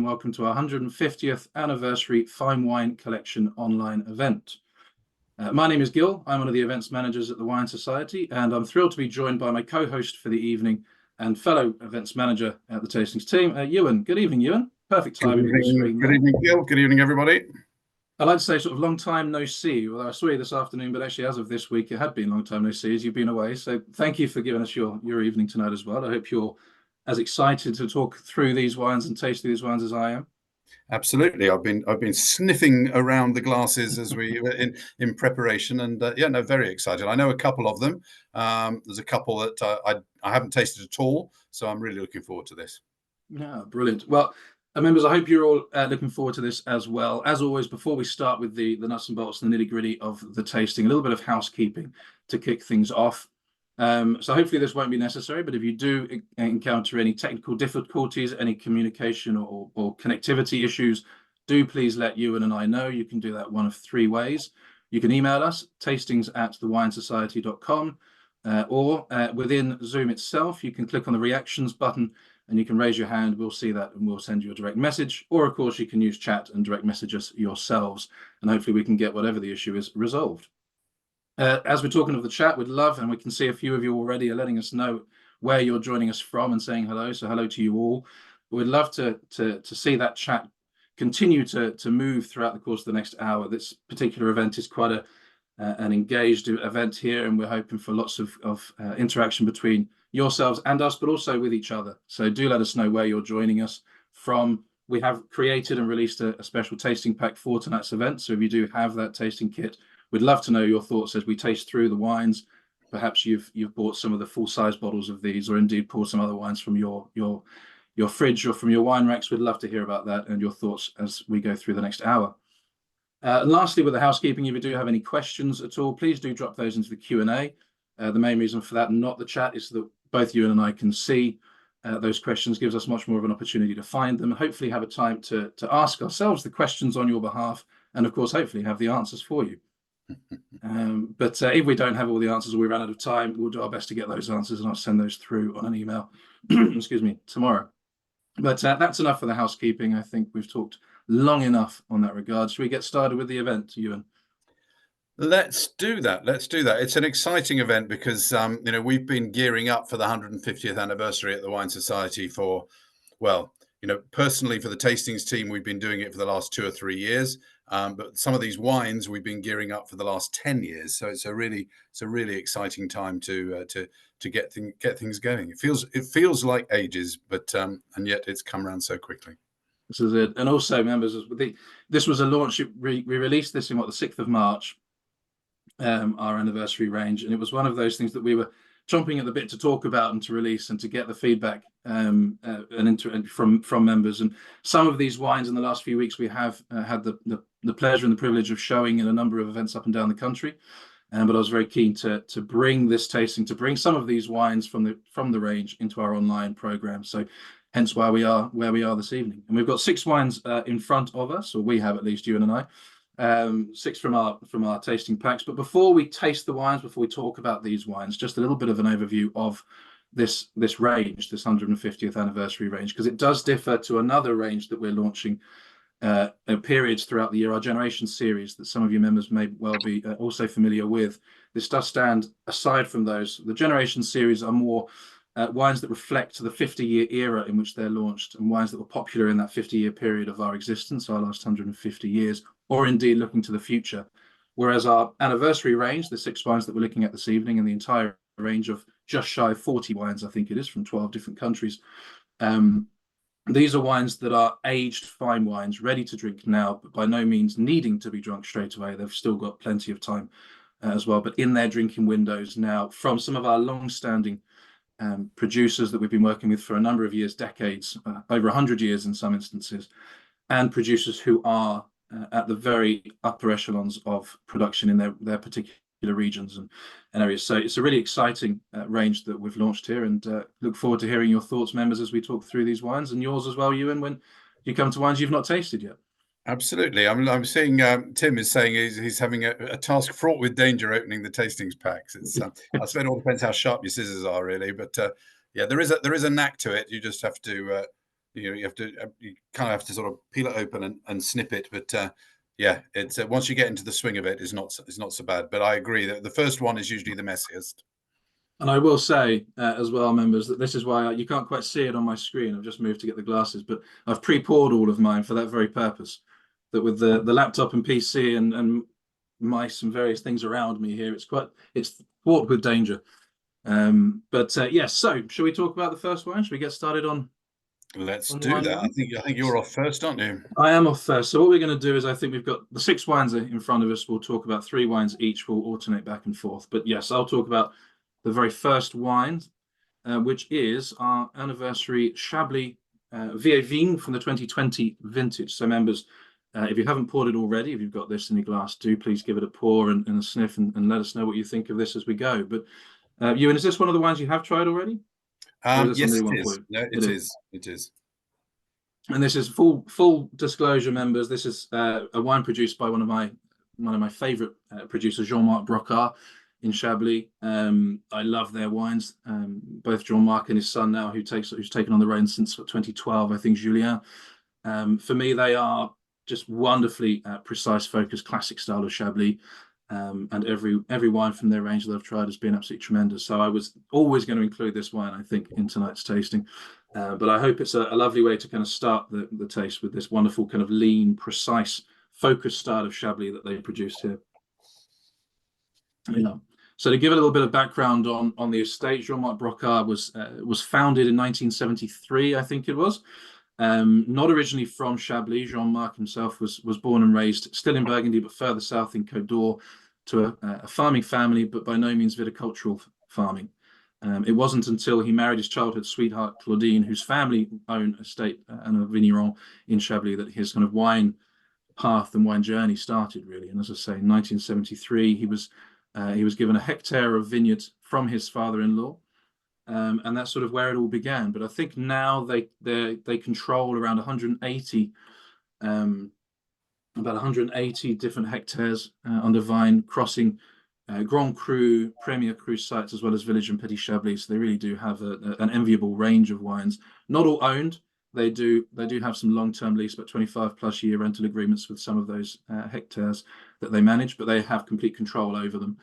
Welcome to our 150th anniversary Fine Wine Collection online event. My name is Gil. I'm one of the events managers at the Wine Society, and I'm thrilled to be joined by my co-host for the evening and fellow events manager at the tastings team, Ewan. Good evening, Ewan. Perfect timing on your screen there. Good evening, Gil. Good evening, everybody. I'd like to say sort of long time no see. Well, I saw you this afternoon, but actually as of this week, it had been long time no see as you've been away. So thank you for giving us your evening tonight as well. I hope you're as excited to talk through these wines and taste these wines as I am. Absolutely, I've been sniffing around the glasses as we in preparation, and very excited. I know a couple of them. There's a couple that I haven't tasted at all, so I'm really looking forward to this. Yeah, brilliant. Well, members, I hope you're all looking forward to this as well. As always, before we start with the nuts and bolts and the nitty-gritty of the tasting, a little bit of housekeeping to kick things off. So hopefully this won't be necessary, but if you do encounter any technical difficulties, any communication or connectivity issues, do please let Ewan and I know. You can do that one of three ways. You can email us, tastings@thewinesociety.com, or within Zoom itself, you can click on the reactions button and you can raise your hand. We'll see that and we'll send you a direct message. Or, of course, you can use chat and direct message us yourselves, and hopefully we can get whatever the issue is resolved. As we're talking of the chat, we'd love, and we can see a few of you already are letting us know where you're joining us from and saying hello. So hello to you all. We'd love to see that chat continue to move throughout the course of the next hour. This particular event is quite an engaged event here, and we're hoping for lots of interaction between yourselves and us, but also with each other. So do let us know where you're joining us from. We have created and released a special tasting pack for tonight's event. So if you do have that tasting kit, we'd love to know your thoughts as we taste through the wines. Perhaps you've bought some of the full-size bottles of these, or indeed poured some other wines from your fridge or from your wine racks. We'd love to hear about that and your thoughts as we go through the next hour. And lastly, with the housekeeping, if you do have any questions at all, please do drop those into the Q&A. The main reason for that, not the chat, is that both you and I can see those questions. Gives us much more of an opportunity to find them and hopefully have a time to ask ourselves the questions on your behalf, and of course, hopefully have the answers for you. But if we don't have all the answers or we run out of time, we'll do our best to get those answers, and I'll send those through on an email, excuse me, tomorrow. But that's enough for the housekeeping. I think we've talked long enough on that regard. Should we get started with the event, Ewan? Let's do that. Let's do that. It's an exciting event because we've been gearing up for the 150th anniversary at the Wine Society for, well, personally for the tastings team, we've been doing it for the last 2 or 3 years. But some of these wines we've been gearing up for the last 10 years. So it's a really exciting time to get things going. It feels like ages, but and yet it's come around so quickly. This is it. And also, members, this was a launch. We released this in the 6th of March, our anniversary range, and it was one of those things that we were chomping at the bit to talk about and to release and to get the feedback from members. And some of these wines in the last few weeks we have had the pleasure and the privilege of showing in a number of events up and down the country. But I was very keen to bring this tasting, to bring some of these wines from the range into our online program. So hence why we are where we are this evening. And we've got 6 wines in front of us, or we have, at least, Ewan and I. 6 from our tasting packs. But before we taste the wines, before we talk about these wines, just a little bit of an overview of this range, this 150th anniversary range, because it does differ to another range that we're launching periods throughout the year, our Generation series that some of you members may well be also familiar with. This does stand aside from those. The Generation series are more wines that reflect the 50-year era in which they're launched, and wines that were popular in that 50-year period of our existence, our last 150 years, or indeed looking to the future. Whereas our anniversary range, the 6 wines that we're looking at this evening, and the entire range of just shy of 40 wines, I think it is, from 12 different countries, these are wines that are aged fine wines, ready to drink now, but by no means needing to be drunk straight away. They've still got plenty of time as well, but in their drinking windows now, from some of our long-standing producers that we've been working with for a number of years, decades, over 100 years in some instances, and producers who are at the very upper echelons of production in their particular regions and areas. So it's a really exciting range that we've launched here, and look forward to hearing your thoughts, members, as we talk through these wines, and yours as well, Ewan, when you come to wines you've not tasted yet. Absolutely. I'm seeing Tim is saying he's having a task fraught with danger opening the tastings packs. It's I suppose it all depends how sharp your scissors are, really. But yeah, there is a knack to it. You just have to you have to you kind of have to sort of peel it open and snip it. But yeah, it's once you get into the swing of it, it's not so bad. But I agree that the first one is usually the messiest. And I will say as well, members, that this is why you can't quite see it on my screen. I've just moved to get the glasses, but I've pre-poured all of mine for that very purpose. That with the laptop and PC and mice and various things around me here, it's fraught with danger. Yes. So, shall we talk about the first wine? Should we get started on? Let's On do wine that. one? I think you're off first, aren't you? I am off first. So what we're going to do is I think we've got the 6 wines in front of us. We'll talk about 3 wines each. We'll alternate back and forth. But yes, I'll talk about the very first wine, which is our anniversary Chablis Vignes from the 2020 vintage. So members, if you haven't poured it already, if you've got this in your glass, do please give it a pour and a sniff and let us know what you think of this as we go. But Ewan, is this one of the wines you have tried already? Or is this Yes, a new one it for is. you? No, it is. It is. And this is full disclosure, members. This is a wine produced by one of my favorite producers, Jean-Marc Brocard in Chablis. I love their wines. Both Jean-Marc and his son now, who's taken on the reins since 2012, I think Julien. For me, they are just wonderfully precise, focused, classic style of Chablis. And every wine from their range that I've tried has been absolutely tremendous. So I was always going to include this wine, I think, in tonight's tasting. But I hope it's a lovely way to kind of start the taste with this wonderful kind of lean, precise, focused style of Chablis that they produced here. Yeah. So to give a little bit of background on the estate, Jean-Marc Brocard was founded in 1973, I think it was. Not originally from Chablis. Jean-Marc himself was born and raised still in Burgundy, but further south in Côte d'Or, to a farming family, but by no means viticultural farming. It wasn't until he married his childhood sweetheart, Claudine, whose family owned a estate and a vigneron in Chablis, that his kind of wine path and wine journey started, really. And as I say, in 1973, he was given a hectare of vineyard from his father-in-law. And that's sort of where it all began. But I think now they control around 180, about 180 different hectares under vine, crossing Grand Cru, Premier Cru sites, as well as Village and Petit Chablis. So they really do have an enviable range of wines. Not all owned. They do have some long-term lease, but 25+ year rental agreements with some of those hectares that they manage, but they have complete control over them.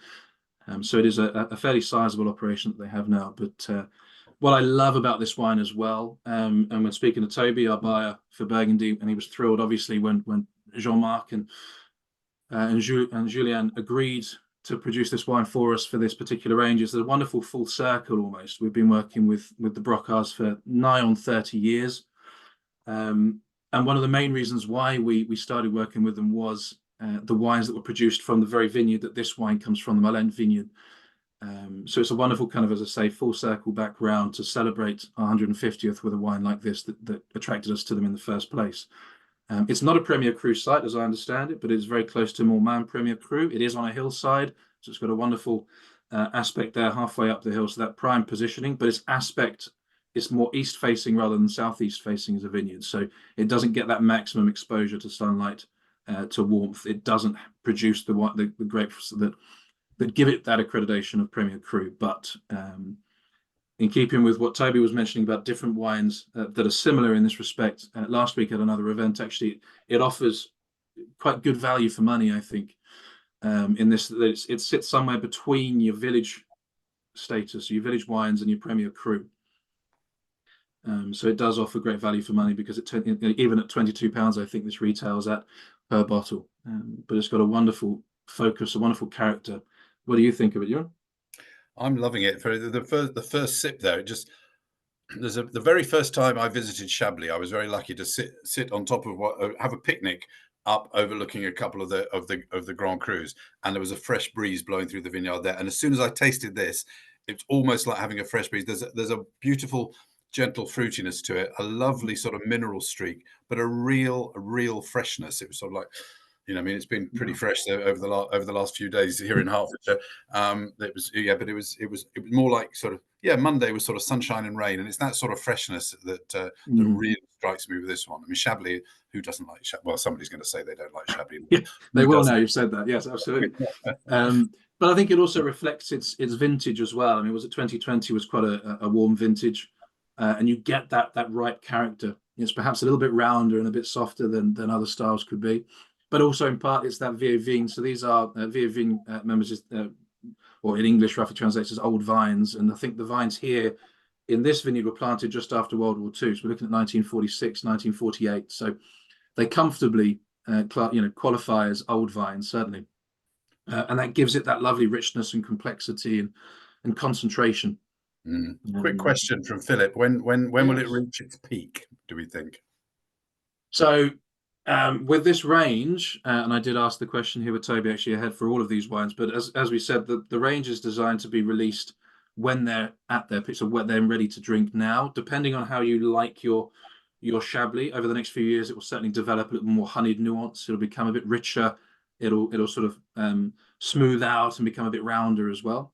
So it is a fairly sizable operation that they have now. But what I love about this wine as well, and when speaking to Toby, our buyer for Burgundy, and he was thrilled, obviously, when Jean-Marc and Julien agreed to produce this wine for us for this particular range, is a wonderful full circle almost. We've been working with the Brocards for nigh on 30 years. And one of the main reasons why we started working with them was the wines that were produced from the very vineyard that this wine comes from, the Malent vineyard. So it's a wonderful kind of, as I say, full circle background to celebrate our 150th with a wine like this that attracted us to them in the first place. It's not a Premier Cru site, as I understand it, but it's very close to Mormant Premier Cru. It is on a hillside, so it's got a wonderful aspect there halfway up the hill, so that prime positioning, but its aspect is more east-facing rather than southeast-facing as a vineyard, so it doesn't get that maximum exposure to sunlight, to warmth. It doesn't produce the grapes that give it that accreditation of Premier Cru, but in keeping with what Toby was mentioning about different wines that are similar in this respect, last week at another event, actually, it offers quite good value for money, I think, in this, that it sits somewhere between your village status, your village wines, and your Premier Cru. So it does offer great value for money, because even at £22, I think this retails at per bottle. But it's got a wonderful focus, a wonderful character. What do you think of it, Ewan? I'm loving it. For the first sip there, the very first time I visited Chablis, I was very lucky to sit on top of have a picnic up overlooking a couple of the Grand Crus, and there was a fresh breeze blowing through the vineyard there. And as soon as I tasted this, it's almost like having a fresh breeze. There's a beautiful, gentle fruitiness to it, a lovely sort of mineral streak, but a real freshness. It was sort of like, I mean, it's been pretty fresh over the last few days here in Hertfordshire. But it was more like sort of, Monday was sort of sunshine and rain, and it's that sort of freshness that really strikes me with this one. I mean, Chablis, who doesn't like Chablis? Well, somebody's going to say they don't like Chablis. Yeah, they will now you've said that. Yes, absolutely. But I think it also reflects its vintage as well. I mean, was it 2020 was quite a warm vintage, and you get that ripe character It's perhaps a little bit rounder and a bit softer than other styles could be. But also in part, it's that Vieilles. So these are Vieilles members, or in English, roughly translates as old vines. And I think the vines here in this vineyard were planted just after World War II. So we're looking at 1946, 1948. So they comfortably, qualify as old vines, certainly. And that gives it that lovely richness and complexity and concentration. Quick question from Philip. When will it reach its peak, do we think? So with this range, and I did ask the question here with Toby actually ahead for all of these wines, but as we said, the range is designed to be released when they're at their peak, so when they're ready to drink now. Depending on how you like your Chablis over the next few years, it will certainly develop a little more honeyed nuance. It'll become a bit richer. It'll sort of smooth out and become a bit rounder as well.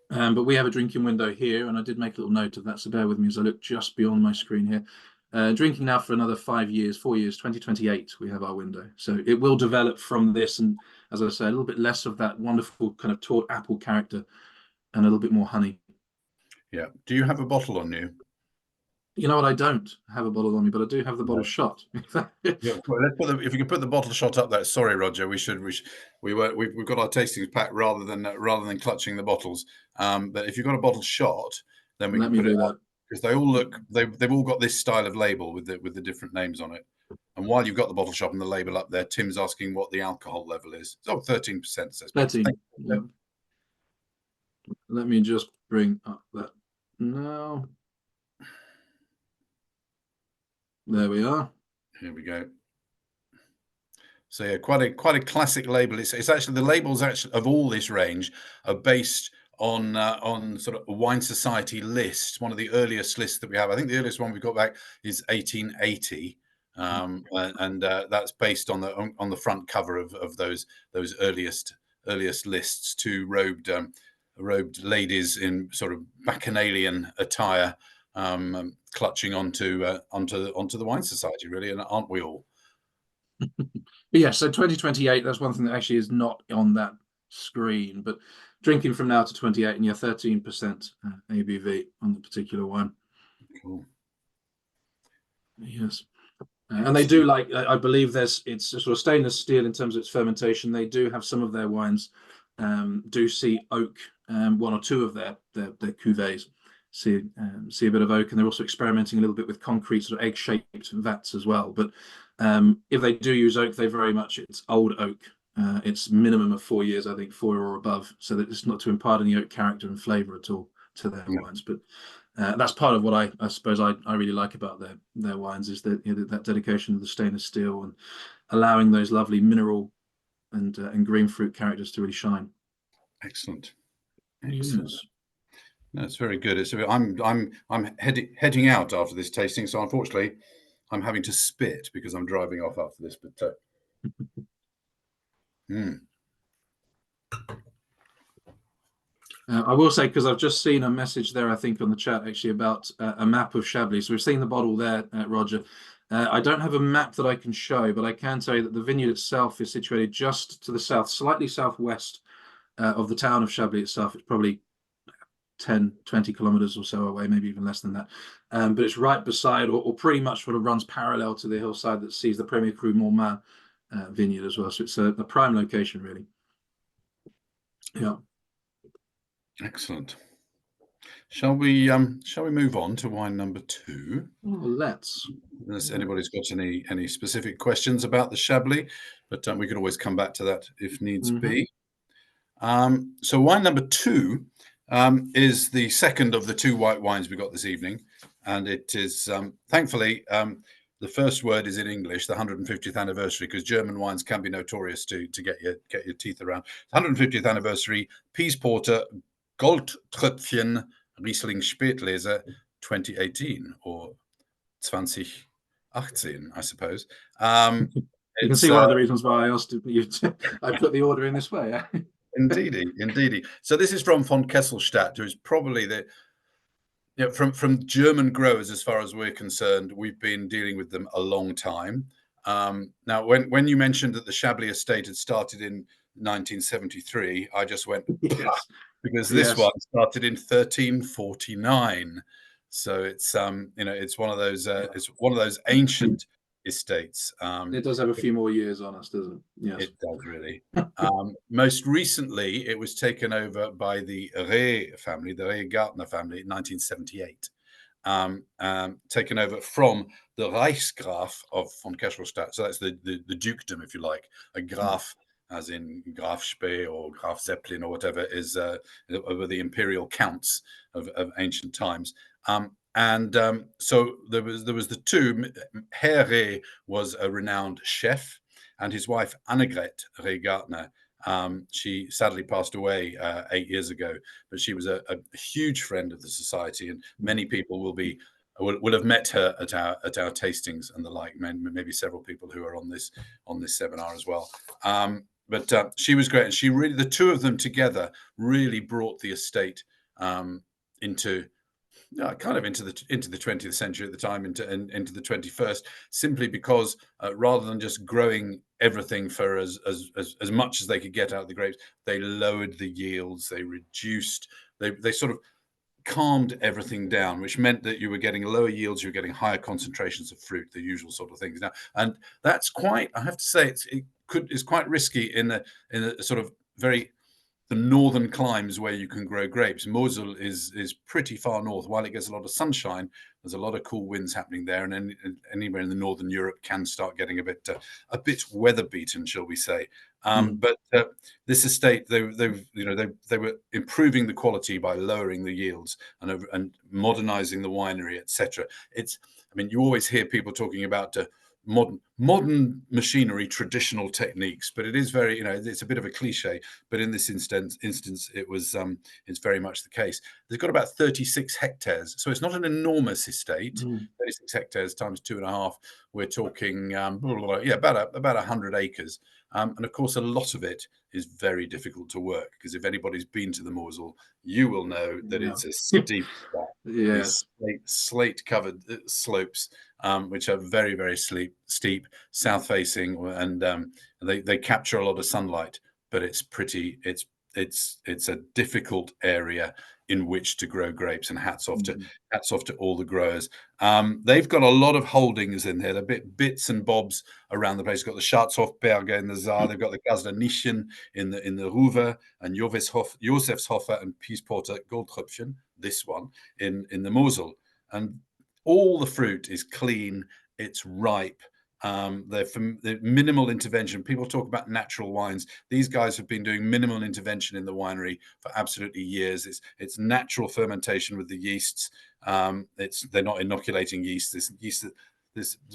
But we have a drinking window here, and I did make a little note of that, so bear with me as I look just beyond my screen here. Drinking now for another 4 years, 2028, we have our window. So it will develop from this, and as I say, a little bit less of that wonderful kind of tart apple character and a little bit more honey. Yeah. Do you have a bottle on you? You know what? I don't have a bottle on me, but I do have the bottle shot. Yeah, well, if you could put the bottle shot up there. Sorry, Roger. We've got our tastings packed rather than clutching the bottles. But if you've got a bottle shot, then we Let can me put do it that. up, because they all look they've all got this style of label with the different names on it. And while you've got the bottle shop and the label up there, Tim's asking what the alcohol level is. Oh, 13%. Says 13. Yeah. Let me just bring up that now. There we are. Here we go. So yeah, quite a classic label. It's actually, the labels actually of all this range are based on sort of a wine society list, one of the earliest lists that we have. I think the earliest one we got back is 1880, and that's based on the front cover of those earliest lists. Two robed ladies in sort of bacchanalian attire, clutching onto the wine society, really, and aren't we all? But yeah, so 2028, that's one thing that actually is not on that screen, but drinking from now to 28, and yeah, 13% ABV on the particular wine. Cool. Yes. And they do, like, I believe it's a sort of stainless steel in terms of its fermentation. They do have some of their wines do see oak, one or two of their cuvées see a bit of oak, and they're also experimenting a little bit with concrete sort of egg-shaped vats as well. But if they do use oak, it's old oak. It's minimum of 4 years, I think, 4 or above, so that it's not to impart any oak character and flavour at all to their wines. But that's part of what I suppose I really like about their wines, is that that dedication to the stainless steel and allowing those lovely mineral and green fruit characters to really shine. Excellent. Yes. That's very good. So I'm heading out after this tasting, so unfortunately I'm having to spit because I'm driving off after this. But I will say, because I've just seen a message there, I think on the chat actually, about a map of Chablis. So we've seen the bottle there, Roger. I don't have a map that I can show, but I can tell you that the vineyard itself is situated just to the south, slightly southwest of the town of Chablis itself. It's probably 10, 20 kilometers or so away, maybe even less than that. But it's right beside, or pretty much sort of runs parallel to the hillside that sees the Premier Cru Mormain vineyard as well. So it's a prime location, really. Yeah. Excellent. Shall we move on to wine number 2? Well, let's. Unless anybody's got any specific questions about the Chablis, but we can always come back to that if needs be. So wine number 2 is the second of the 2 white wines we got this evening, and it is thankfully the first word is in English, the 150th anniversary, because German wines can be notorious to get your teeth around. 150th anniversary Piesporter Goldtropfchen Riesling Spatlese 2018 or 2018, I suppose. You can see one of the reasons why I asked you I put the order in this way. Indeedy. So this is from von Kesselstadt, who is probably from German growers, as far as we're concerned. We've been dealing with them a long time. Now, when you mentioned that the Chablis estate had started in 1973, I just went, yes, because this one started in 1349. So it's it's one of those ancient estates. It does have a few more years on us, doesn't it? Yes. It does really. Most recently, it was taken over by the Reh family, the Reh Gartner family, in 1978. Taken over from the Reichsgraf of von Kesselstadt. So that's the dukedom, if you like. A Graf, as in Graf Spee or Graf Zeppelin or whatever, is over the imperial counts of ancient times. So there was the two. Herr Reh was a renowned chef, and his wife Annegret Reh Gartner. She sadly passed away 8 years ago, but she was a huge friend of the society, and many people will have met her at our tastings and the like. Maybe several people who are on this seminar as well. But she was great, and she really, the two of them together really brought the estate into kind of into the 20th century at the time, into the 21st, simply because rather than just growing everything for as much as they could get out of the grapes, they lowered the yields, they reduced, they sort of calmed everything down, which meant that you were getting lower yields, you were getting higher concentrations of fruit, the usual sort of things. Now, and that's quite, I have to say, it's quite risky in a sort of the northern climes where you can grow grapes. Mosel is pretty far north. While it gets a lot of sunshine, there's a lot of cool winds happening there, and anywhere in the northern Europe can start getting a bit weather beaten, shall we say? But this estate, they were improving the quality by lowering the yields and modernizing the winery, etc. You always hear people talking about modern machinery, traditional techniques, but it is very, it's a bit of a cliche, but in this instance it was it's very much the case. They've got about 36 hectares, so it's not an enormous estate. 36 hectares times 2.5, we're talking about 100 acres, and of course a lot of it is very difficult to work, because if anybody's been to the Mosel, you will know that it's a steep yes, slate covered slopes, which are very, very steep, south facing, and they capture a lot of sunlight, but it's a difficult area in which to grow grapes, and hats off to all the growers. They've got a lot of holdings in there. They're bits and bobs around the place. They've got the Schatzhofberge in the Saar. They've got the Gazdernischen in the Ruwer, and Josefshofer and Piesporter Goldtropfchen, this one in the Mosel. And all the fruit is clean, it's ripe. They're minimal intervention. People talk about natural wines. These guys have been doing minimal intervention in the winery for absolutely years. It's natural fermentation with the yeasts. They're not inoculating yeast. This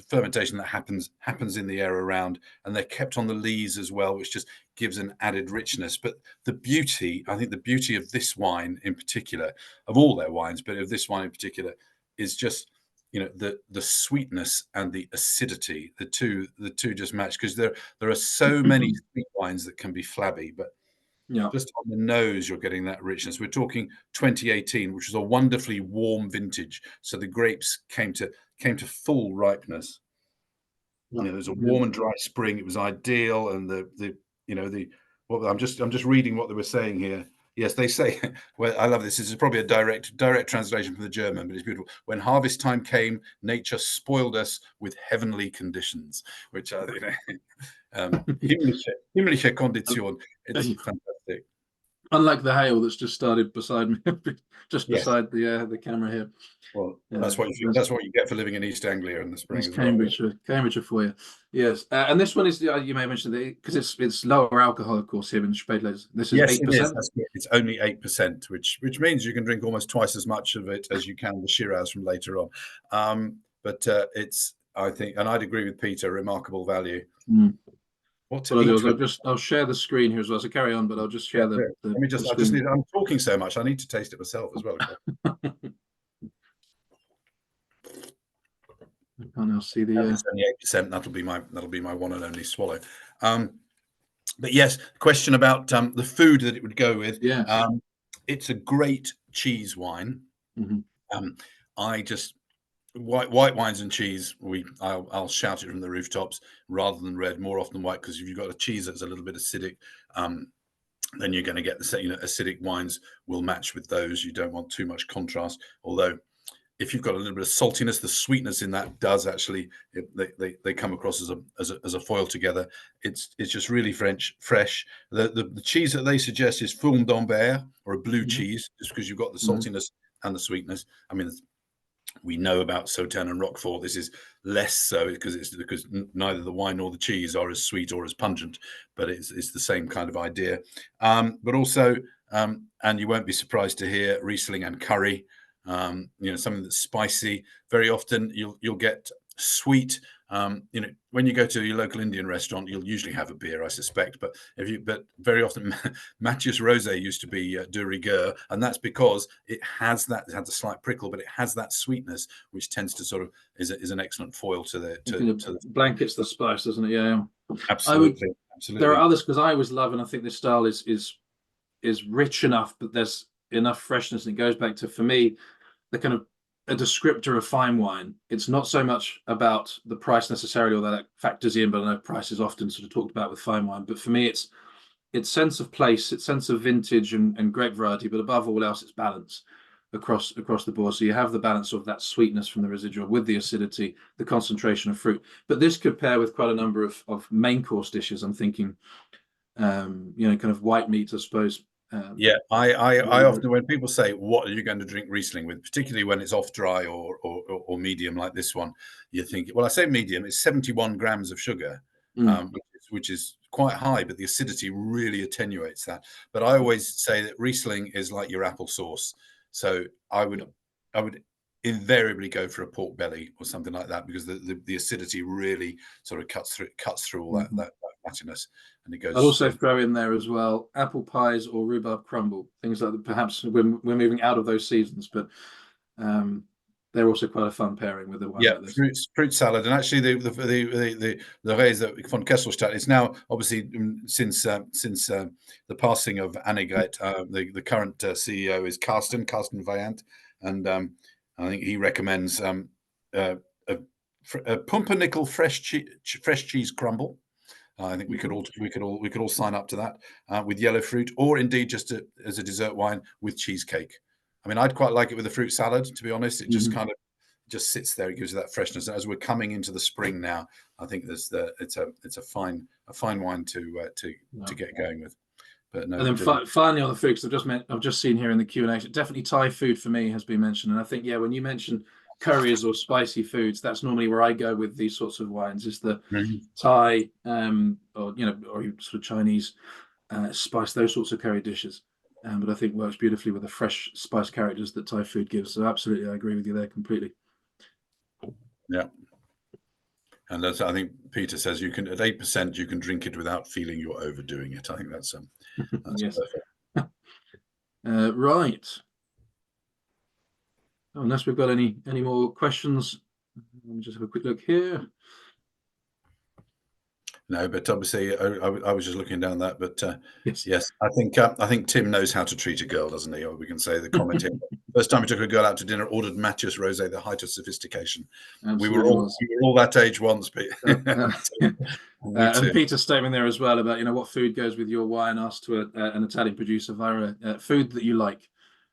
fermentation that happens in the air around, and they're kept on the lees as well, which just gives an added richness. But I think the beauty of this wine in particular, of all their wines, but of this wine in particular, is just the sweetness and the acidity. The two just match, because there are so many sweet wines that can be flabby, but just on the nose you're getting that richness. We're talking 2018, which was a wonderfully warm vintage, so the grapes came to full ripeness. There was a warm and dry spring. It was ideal, and I'm just reading what they were saying here. Yes, they say, well, I love this. This is probably a direct translation from the German, but it's beautiful. When harvest time came, nature spoiled us with heavenly conditions, which are, himmlische Kondition. It's fantastic. Unlike the hail that's just started beside me, beside the camera here. Well, that's what you get for living in East Anglia in the spring. It's Cambridgeshire for you. Yes, and this one is, you may have mentioned it, because it's lower alcohol, of course, here in Spatlese. This is 8%. It is. It's only 8%, which means you can drink almost twice as much of it as you can the Shiraz from later on. But it's, I think, and I'd agree with Peter, remarkable value. I'll share the screen here as well. So carry on, but I'll just share the. I'm talking so much. I need to taste it myself as well. I can't now see the. It's only 8%. That'll be my one and only swallow. But yes, question about the food that it would go with. Yeah. It's a great cheese wine. White wines and cheese, I'll shout it from the rooftops rather than red, more often white, because if you've got a cheese that's a little bit acidic, then you're going to get acidic wines will match with those. You don't want too much contrast, although if you've got a little bit of saltiness, the sweetness in that does actually they come across as a foil together. It's just really fresh. The cheese that they suggest is Fourme d'Ambert, or a blue cheese, just because you've got the saltiness and the sweetness. I mean, we know about Sauternes and Roquefort. This is less so because neither the wine nor the cheese are as sweet or as pungent, but it's the same kind of idea. But also, and you won't be surprised to hear, Riesling and curry. Something that's spicy. Very often you'll get sweet. When you go to your local Indian restaurant, you'll usually have a beer, I suspect. But very often, Mathias Rosé used to be de rigueur, and that's because it has a slight prickle, but it has that sweetness, which tends to sort of is an excellent foil to the blankets the spice, doesn't it? Yeah. Absolutely. There are others, because I always love, and I think this style is rich enough, but there's enough freshness, and it goes back to, for me, the kind of a descriptor of fine wine. It's not so much about the price necessarily, although that factors in, but I know price is often sort of talked about with fine wine. But for me, it's sense of place, it's sense of vintage and grape variety, but above all else, it's balance across the board. So you have the balance of that sweetness from the residual with the acidity, the concentration of fruit. But this could pair with quite a number of main course dishes. I'm thinking, kind of white meat, I suppose. I often, when people say, what are you going to drink Riesling with, particularly when it's off dry or medium like this one, you think, well, I say medium, it's 71 grams of sugar, which is quite high, but the acidity really attenuates that. But I always say that Riesling is like your applesauce. So I would invariably go for a pork belly or something like that, because the acidity really sort of cuts through all that fattiness, and it goes. I'll also throw in there as well apple pies or rhubarb crumble, things like that. Perhaps we're moving out of those seasons, but they're also quite a fun pairing with the wine. Yeah, like this. fruit salad, and actually the Reise von Kesselstadt is now, obviously, since the passing of Annegret, the current CEO is Carsten Weyand, and I think he recommends a pumpernickel fresh cheese crumble. I think we could all sign up to that with yellow fruit, or indeed just as a dessert wine with cheesecake. I mean, I'd quite like it with a fruit salad, to be honest. It just kind of just sits there. It gives you that freshness. As we're coming into the spring now, I think it's a fine wine to get going with. But no, and then finally on the food, because I've just seen here in the Q&A, definitely Thai food for me has been mentioned, and I think when you mention curries or spicy foods, that's normally where I go with these sorts of wines. Is the Thai or sort of Chinese spice, those sorts of curry dishes. But I think works beautifully with the fresh spice characters that Thai food gives. So absolutely, I agree with you there completely. Yeah. And that's, I think Peter says, you can, at 8%, you can drink it without feeling you're overdoing it. I think that's yes. perfect. Right. Unless we've got any more questions, let me just have a quick look here. No, but obviously, I was just looking down that. But yes, I think Tim knows how to treat a girl, doesn't he? Or we can say the comment here. First time he took a girl out to dinner, ordered Mathias Rosé, the height of sophistication. We were all that age once, but and Peter's statement there as well about what food goes with your wine, asked to an Italian producer via food that you like,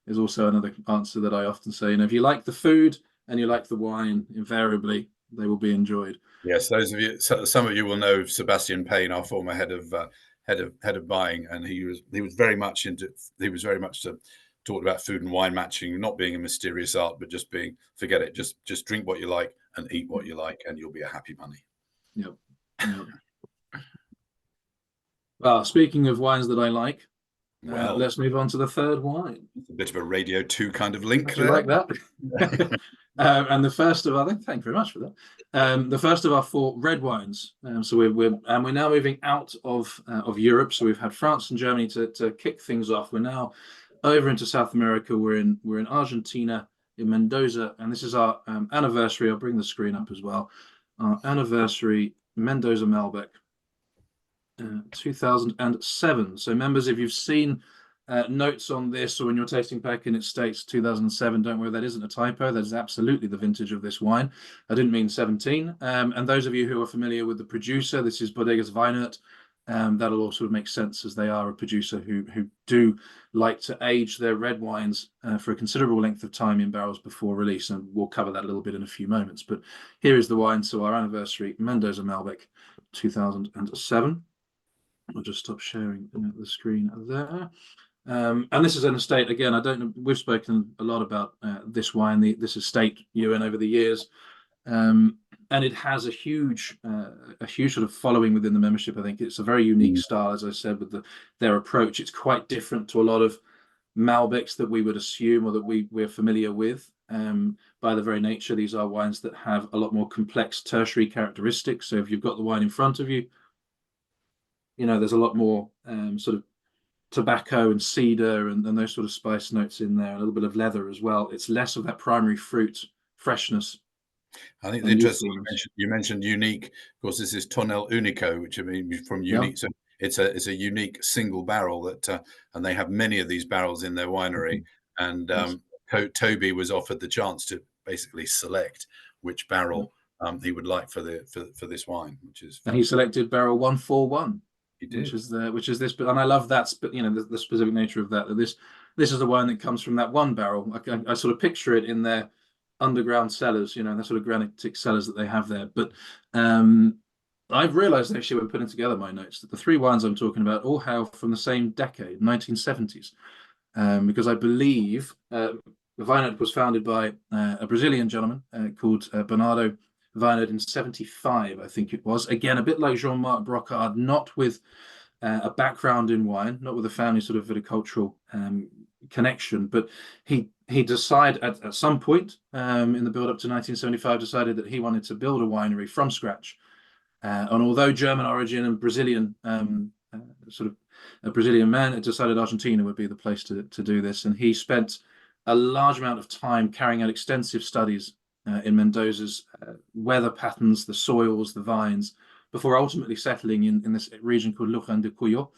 is also another answer that I often say. If you like the food and you like the wine, invariably they will be enjoyed. Yes, those of you, some of you will know Sebastian Payne, our former head of buying, and he was very much talked about food and wine matching, not being a mysterious art, but just being, forget it, just drink what you like and eat what you like, and you'll be a happy bunny. Yep. Well, speaking of wines that I like, let's move on to the third wine. A bit of a Radio 2 kind of link there. Like that. And the first of our, thank you very much for that. The first of our 4 red wines. So we're now moving out of Europe. So we've had France and Germany to kick things off. We're now over into South America. We're in Argentina, in Mendoza, and this is our anniversary. I'll bring the screen up as well. Our anniversary Mendoza Malbec, 2007. So members, if you've seen notes on this, or when you're tasting pack and it states 2007, don't worry, that isn't a typo. That is absolutely the vintage of this wine. I didn't mean 17. And those of you who are familiar with the producer, this is Bodegas Weihnacht. That'll all sort of make sense, as they are a producer who do like to age their red wines for a considerable length of time in barrels before release, and we'll cover that a little bit in a few moments. But here is the wine, so our anniversary Mendoza Malbec 2007. I'll just stop sharing the screen there. And this is an estate, again, I don't know, we've spoken a lot about this wine, this estate, Ewan, over the years. And it has a huge sort of following within the membership. I think it's a very unique style, as I said, with their approach. It's quite different to a lot of Malbecs that we would assume or that we're familiar with. By the very nature, these are wines that have a lot more complex tertiary characteristics. So if you've got the wine in front of you, there's a lot more sort of tobacco and cedar and those sort of spice notes in there, a little bit of leather as well. It's less of that primary fruit freshness. I think the interesting you mentioned unique. Of course, this is Tonel Unico, which I mean from unique. So it's a unique single barrel that, and they have many of these barrels in their winery. And Toby was offered the chance to basically select which barrel he would like for this wine, which is. And he selected barrel 141. He did. Which is this, but and I love that. But the specific nature of that. This is a wine that comes from that one barrel. I sort of picture it in their underground cellars, the sort of granitic cellars that they have there. But I've realised actually when putting together my notes that the three wines I'm talking about all hail from the same decade, 1970s, because I believe the vineyard was founded by a Brazilian gentleman called Bernardo Vineyard in 75, I think it was. Again, a bit like Jean-Marc Brocard, not with a background in wine, not with a family sort of viticultural connection, but he decided at some point in the build up to 1975, decided that he wanted to build a winery from scratch. And although German origin and Brazilian, sort of a Brazilian man, it decided Argentina would be the place to do this. And he spent a large amount of time carrying out extensive studies in Mendoza's weather patterns, the soils, the vines, before ultimately settling in this region called Luján de Cuyo,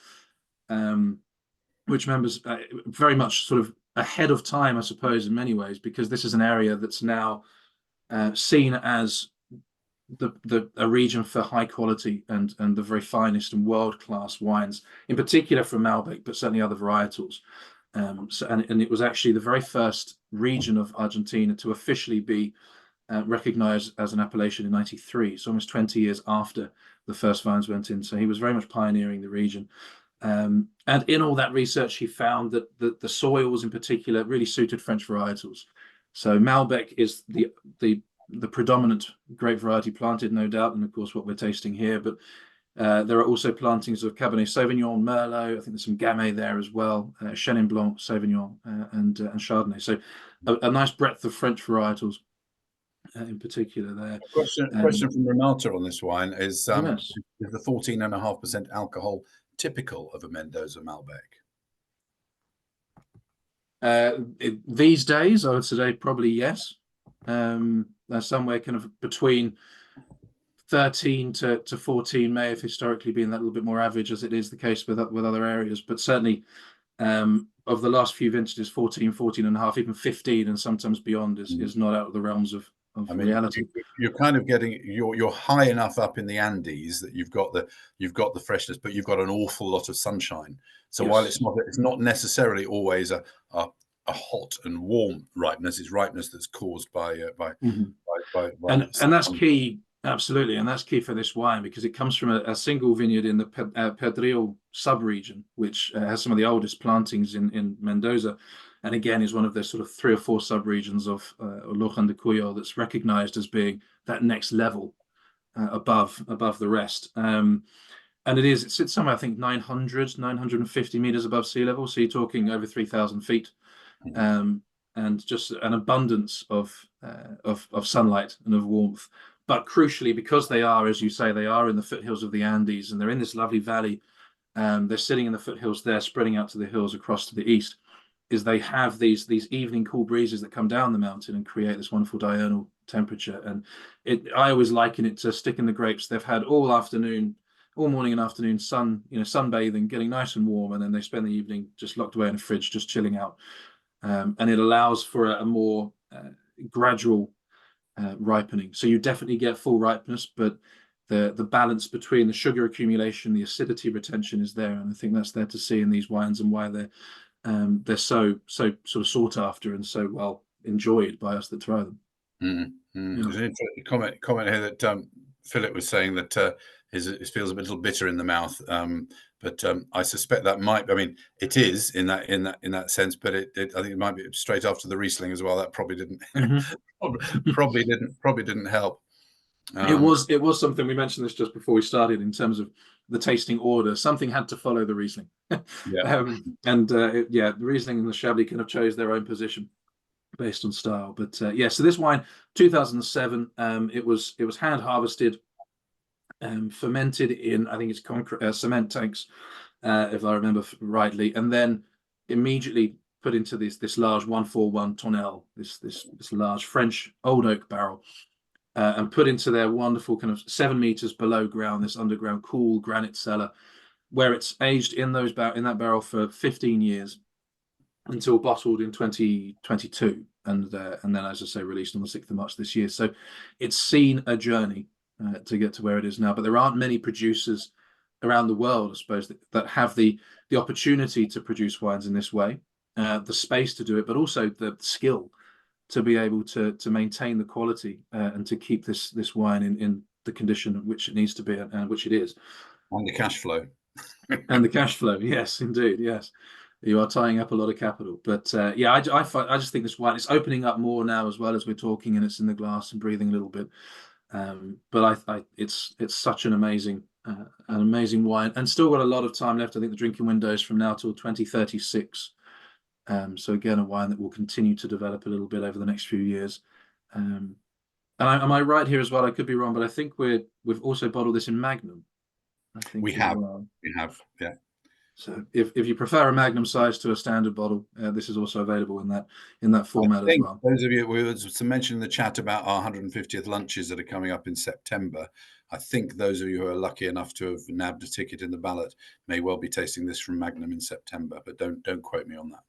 which members very much sort of ahead of time, I suppose, in many ways, because this is an area that's now seen as a region for high quality and the very finest and world-class wines, in particular from Malbec, but certainly other varietals. And it was actually the very first region of Argentina to officially be recognized as an appellation in 93, so almost 20 years after the first vines went in. So he was very much pioneering the region. And in all that research, he found that the soils in particular really suited French varietals. So Malbec is the predominant grape variety planted, no doubt, and of course what we're tasting here. But there are also plantings of Cabernet Sauvignon, Merlot. I think there's some Gamay there as well, Chenin Blanc, Sauvignon, and Chardonnay. So a nice breadth of French varietals in particular there. Question from Renata on this wine is: is the 14.5% alcohol typical of a Mendoza Malbec? These days, I would say probably yes. They're somewhere kind of between 13 to 14 may have historically been that little bit more average, as it is the case with other areas. But certainly of the last few vintages, 14.5, even 15, and sometimes beyond is not out of the realms of reality. You're kind of getting you're high enough up in the Andes that you've got the freshness, but you've got an awful lot of sunshine. So while it's not necessarily always a hot and warm ripeness, it's ripeness that's caused by and that's key. Absolutely, and that's key for this wine because it comes from a single vineyard in the Pedregal sub-region, which has some of the oldest plantings in Mendoza, and again is one of the sort of 3 or 4 sub-regions of Luján de Cuyo that's recognized as being that next level above the rest. And it sits somewhere, I think, 950 meters above sea level, so you're talking over 3,000 feet, and just an abundance of sunlight and of warmth. But crucially, because they are, as you say, they are in the foothills of the Andes, and they're in this lovely valley. They're sitting in the foothills there, spreading out to the hills across to the east. Is they have these evening cool breezes that come down the mountain and create this wonderful diurnal temperature. And I always liken it to sticking the grapes. They've had all morning and afternoon sun, sunbathing, getting nice and warm, and then they spend the evening just locked away in a fridge, just chilling out. And it allows for a more gradual ripening. So you definitely get full ripeness, but the balance between the sugar accumulation, the acidity retention is there, and I think that's there to see in these wines, and why they're so sort of sought after and so well enjoyed by us that try them. There's an interesting comment here that Philip was saying that it feels a little bitter in the mouth, but I suspect that might. I mean, it is in that sense, but I think it might be straight after the Riesling as well. That probably didn't probably didn't help. It was something, we mentioned this just before we started, in terms of the tasting order. Something had to follow the Riesling. The Riesling and the Chablis kind of chose their own position based on style. But so this wine, 2007, it was hand harvested, fermented in, I think it's cement tanks, if I remember rightly, and then immediately put into this large 141 tonnelle, this large French old oak barrel, and put into their wonderful kind of 7 meters below ground, this underground cool granite cellar, where it's aged in that barrel for 15 years until bottled in 2022, and then, as I say, released on the 6th of March this year. So it's seen a journey to get to where it is now, but there aren't many producers around the world, I suppose, that have the opportunity to produce wines in this way, the space to do it, but also the skill to be able to maintain the quality and to keep this wine in the condition in which it needs to be, and which it is. And the cash flow. And the cash flow, yes, indeed, yes. You are tying up a lot of capital, but I just think this wine is opening up more now as well as we're talking, and it's in the glass and breathing a little bit. But it's such an amazing wine, and still got a lot of time left. I think the drinking window is from now till 2036. So again, a wine that will continue to develop a little bit over the next few years. And am I right here as well? I could be wrong, but I think we've also bottled this in Magnum. I think we have, yeah. So if you prefer a Magnum size to a standard bottle, this is also available in that format as well. Those of you, we was mentioned in the chat about our 150th lunches that are coming up in September. I think those of you who are lucky enough to have nabbed a ticket in the ballot may well be tasting this from Magnum in September, but don't quote me on that.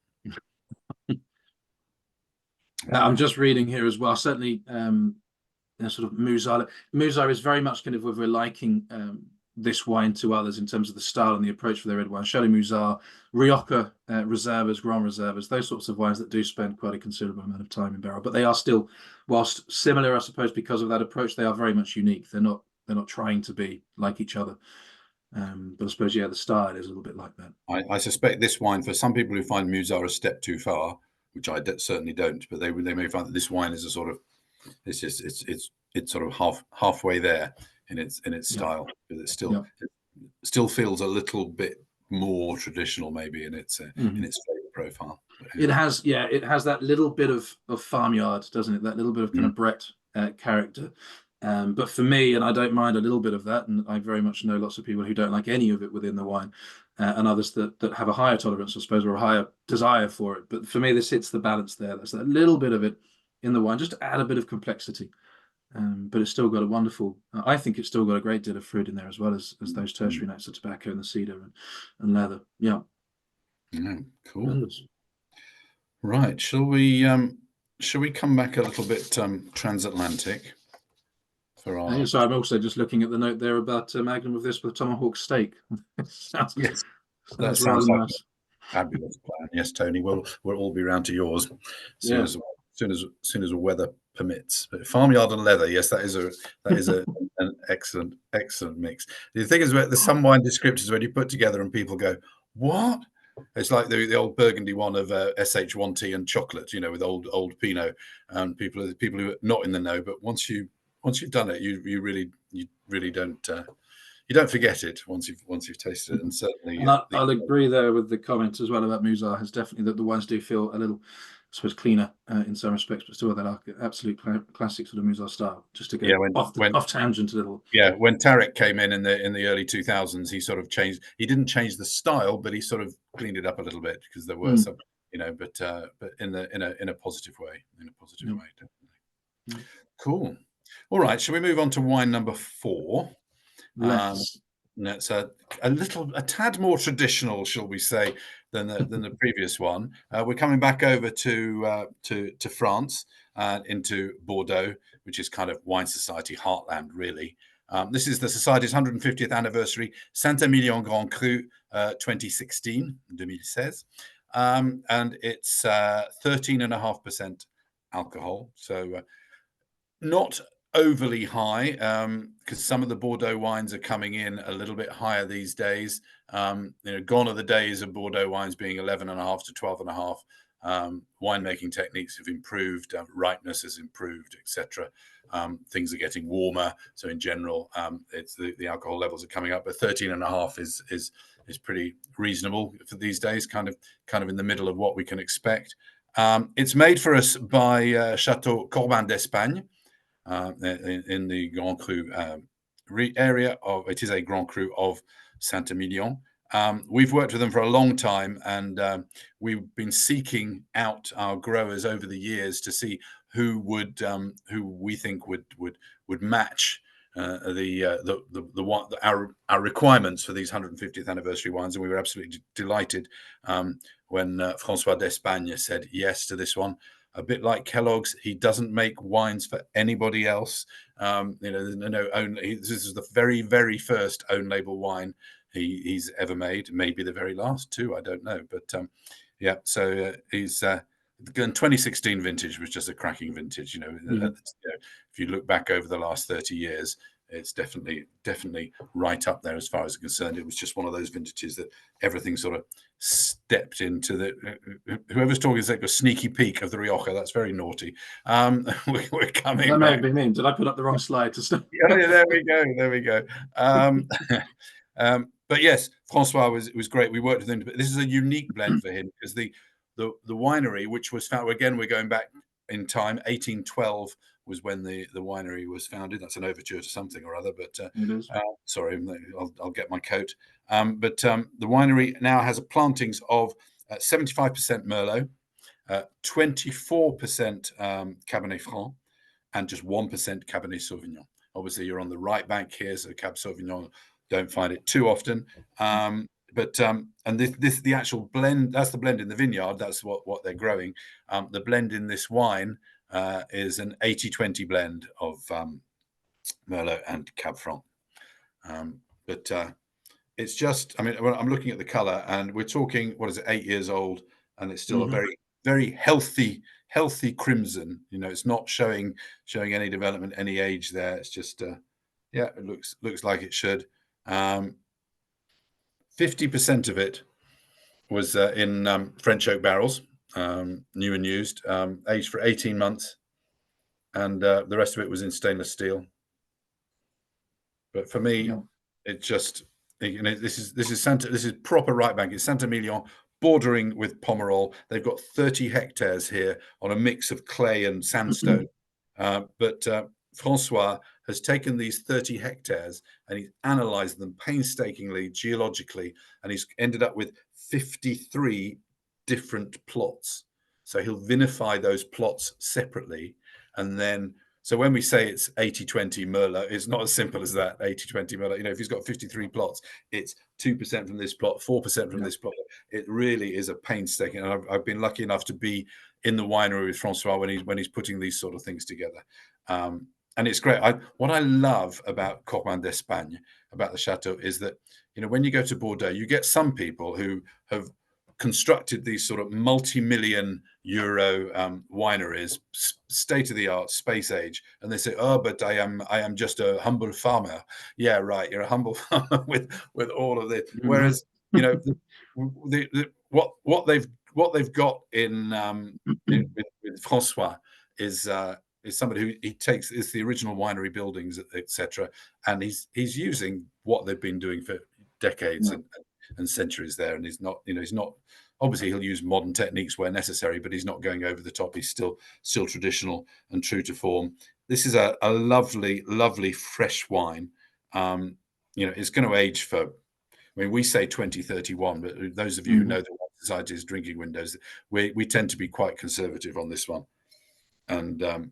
I'm just reading here as well. Certainly, sort of Musar is very much kind of, we're liking this wine to others in terms of the style and the approach for their red wine. Chateau Musar, Rioja Reservas, Grand Reservas, those sorts of wines that do spend quite a considerable amount of time in barrel, but they are still, whilst similar, I suppose, because of that approach, they are very much unique. They're not trying to be like each other. But I suppose, the style is a little bit like that. I suspect this wine, for some people who find Musar a step too far, which I certainly don't, but they may find that this wine is a sort of, it's sort of halfway there in its style, but it still feels a little bit more traditional, maybe in its flavor profile. It has that little bit of farmyard, doesn't it? That little bit of kind of Brett character. But for me, and I don't mind a little bit of that, and I very much know lots of people who don't like any of it within the wine, and others that have a higher tolerance, I suppose, or a higher desire for it. But for me, this hits the balance there. There's that little bit of it in the wine, just to add a bit of complexity. But it's still got a wonderful, I think it's still got a great deal of fruit in there, as well as those tertiary notes of tobacco and the cedar and leather. Yeah. Cool. Right. Shall we come back a little bit transatlantic? So I'm also just looking at the note there about Magnum of this with tomahawk steak. That sounds like nice. A fabulous plan. Yes, Tony, we'll all be round to yours as soon as the weather permits. But farmyard and leather, yes, that is an excellent mix. The thing is, there's some wine descriptors when you put together and people go, "What?" It's like the old Burgundy one of SH1T and chocolate, with old Pinot, and people who are not in the know, but once you've done it, you really don't you don't forget it once you've tasted it. And certainly, and I'll agree there with the comment as well about Musar. Has definitely that the wines do feel a little, I suppose, cleaner in some respects, but still that absolute classic sort of Musar style. Just to go off tangent a little. Yeah, when Tarek came in the early 2000s, he sort of changed. He didn't change the style, but he sort of cleaned it up a little bit because there were some, but in a positive way. Definitely. Cool. All right, shall we move on to wine number 4? That's a tad more traditional, shall we say, than the previous one. We're coming back over to France, into Bordeaux, which is kind of wine society heartland, really. This is the Society's 150th anniversary, Saint-Emilion Grand Cru 2016, and it's 13.5% alcohol. So not overly high, because some of the Bordeaux wines are coming in a little bit higher these days. Gone are the days of Bordeaux wines being 11.5 to 12.5. Winemaking techniques have improved, ripeness has improved, etc. Things are getting warmer, so in general, it's the alcohol levels are coming up. But 13.5 is pretty reasonable for these days, kind of in the middle of what we can expect. It's made for us by Chateau Corbin d'Espagne. In the Grand Cru area of, it is a Grand Cru of Saint-Emilion. We've worked with them for a long time, and we've been seeking out our growers over the years to see who we think would match our requirements for these 150th anniversary wines, and we were absolutely delighted when François d'Espagne said yes to this one. A bit like Kellogg's, he doesn't make wines for anybody else. This is the very, very first own label wine he's ever made. Maybe the very last too, I don't know. But yeah, so he's 2016 vintage was just a cracking vintage. If you look back over the last 30 years, it's definitely right up there as far as I'm concerned. It was just one of those vintages that everything sort of stepped into. Whoever's talking is like a sneaky peek of the Rioja. That's very naughty. We're coming. That may have been me. Did I put up the wrong slide to start? Yeah, there we go. But yes, Francois was great. We worked with him. But this is a unique blend for him because the winery, which was found, again, we're going back in time, 1812 was when the winery was founded. That's an overture to something or other, but sorry, I'll get my coat. But the winery now has a plantings of 75% Merlot, 24% Cabernet Franc, and just 1% Cabernet Sauvignon. Obviously, you're on the right bank here, so Cab Sauvignon, don't find it too often. And this the actual blend, that's the blend in the vineyard, that's what they're growing. The blend in this wine is an 80-20 blend of Merlot and Cab Franc. But it's just, I mean, I'm looking at the color, and we're talking, what is it, 8 years old, and it's still a very, very healthy crimson. It's not showing any development, any age there. It's just, yeah, it looks like it should. 50% of it was in French oak barrels, new and used, aged for 18 months, and the rest of it was in stainless steel. But for me, it just, this is proper right bank. It's Saint-Emilion, bordering with Pomerol. They've got 30 hectares here on a mix of clay and sandstone. But Francois has taken these 30 hectares and he's analyzed them painstakingly, geologically, and he's ended up with 53 different plots. So he'll vinify those plots separately. And then, so when we say it's 80-20 Merlot, it's not as simple as that, 80-20 Merlot. If he's got 53 plots, it's 2% from this plot, 4% from this plot. It really is a painstaking. And I've been lucky enough to be in the winery with Francois when he's putting these sort of things together. And it's great. What I love about Corbin d'Espagne, about the chateau, is that, when you go to Bordeaux, you get some people who have constructed these sort of multi-million euro wineries, state of the art, space age, and they say, "Oh, but I am just a humble farmer." Yeah, right. You're a humble farmer with all of this. Whereas, what they've got in with Francois is somebody who is the original winery buildings, etc., and he's using what they've been doing for decades and centuries there, and he's not obviously he'll use modern techniques where necessary, but he's not going over the top. He's still traditional and true to form. This is a lovely fresh wine. It's going to age for, I mean, we say 2031, but those of you who know the Wine Society's drinking windows, we tend to be quite conservative on this one. And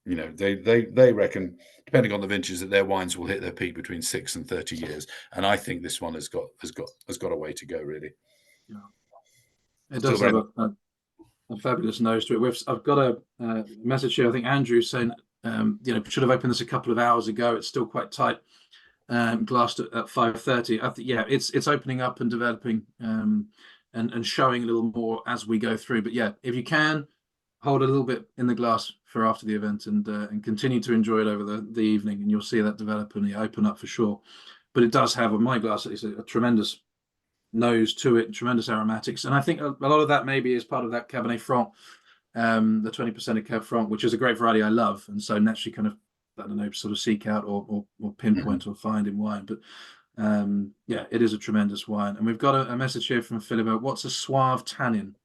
they reckon, depending on the vintage, that their wines will hit their peak between 6 and 30 years. And I think this one has got a way to go, really. Yeah, it does have a fabulous nose to it. I've got a message here. I think Andrew's saying should have opened this a couple of hours ago. It's still quite tight, glassed at 5:30. I think, yeah, it's opening up and developing, and showing a little more as we go through. But yeah, if you can, hold a little bit in the glass for after the event, and continue to enjoy it over the evening, and you'll see that develop and open up for sure. But it does have, on my glass, it's a tremendous nose to it, tremendous aromatics, and I think a lot of that maybe is part of that Cabernet Franc, the 20% of Cab Franc, which is a great variety I love, and so naturally kind of, I don't know, sort of seek out or pinpoint or find in wine. But yeah, it is a tremendous wine. And we've got a message here from Philip about what's a suave tannin.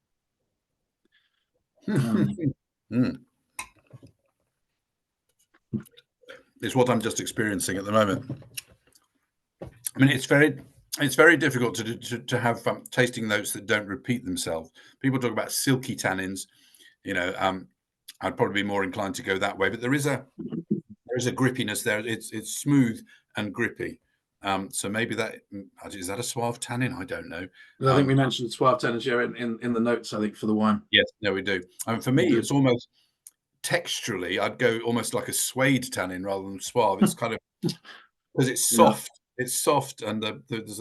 It's what I'm just experiencing at the moment. I mean, it's very difficult to have tasting notes that don't repeat themselves. People talk about silky tannins. I'd probably be more inclined to go that way, but there is a grippiness there. It's smooth and grippy. So maybe is that a suave tannin? I don't know. I think we mentioned suave tannins here in the notes, I think, for the wine. Yes, no, we do. For me, it's almost texturally, I'd go almost like a suede tannin rather than suave. It's kind of because it's soft. Yeah. It's soft, and there's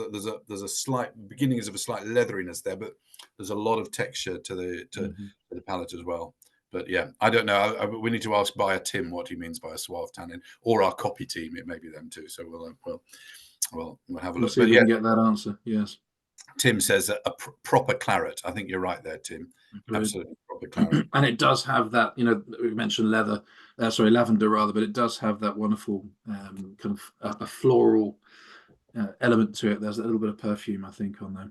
a slight beginnings of a slight leatheriness there, but there's a lot of texture to the palate as well. But yeah, I don't know. We need to ask buyer Tim what he means by a suave tannin, or our copy team. It may be them too. So we'll have a look. See if we can get that answer. Yes. Tim says a proper claret. I think you're right there, Tim. Absolutely proper claret. And it does have that. We mentioned lavender rather, but it does have that wonderful kind of a floral element to it. There's a little bit of perfume, I think, on there.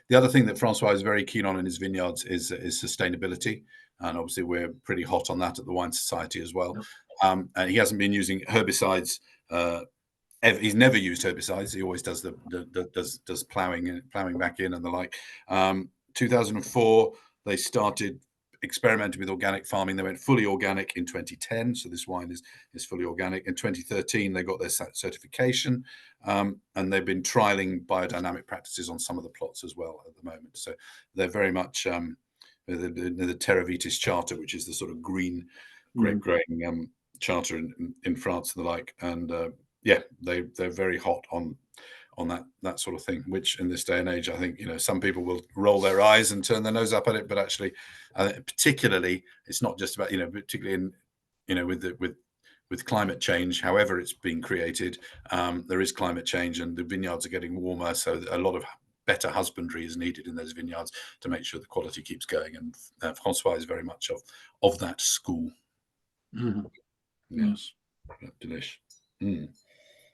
The other thing that Francois is very keen on in his vineyards is sustainability. And obviously, we're pretty hot on that at the Wine Society as well. Yep. And he hasn't been using herbicides. He's never used herbicides. He always does does plowing back in and the like. 2004, they started experimenting with organic farming. They went fully organic in 2010. So this wine is fully organic. In 2013, they got their certification, and they've been trialing biodynamic practices on some of the plots as well at the moment. So they're very much the Terra Vitis Charter, which is the sort of green grape growing charter in France and the like. And yeah, they're very hot on that sort of thing, which in this day and age, I think, some people will roll their eyes and turn their nose up at it, but actually, particularly, it's not just about, particularly in, with climate change, however it's being created, there is climate change and the vineyards are getting warmer. So a lot of better husbandry is needed in those vineyards to make sure the quality keeps going. And Francois is very much of that school. Mm-hmm. Yes. Delish.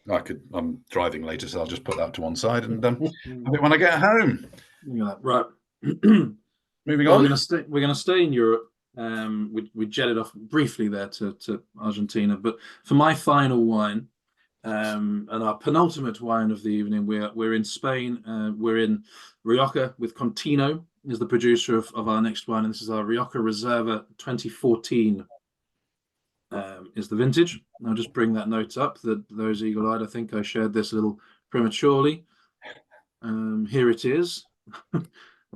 I'm driving later, so I'll just put that to one side and have it when I get home. Right. Moving on. We're going to stay in Europe. We jetted off briefly there to Argentina, but for my final wine, and our penultimate wine of the evening, we're in Spain. We're in Rioja with Contino is the producer of our next wine, and this is our Rioja Reserva 2014. Is the vintage. I'll just bring that note up. That those eagle-eyed, I think I shared this a little prematurely. Here it is.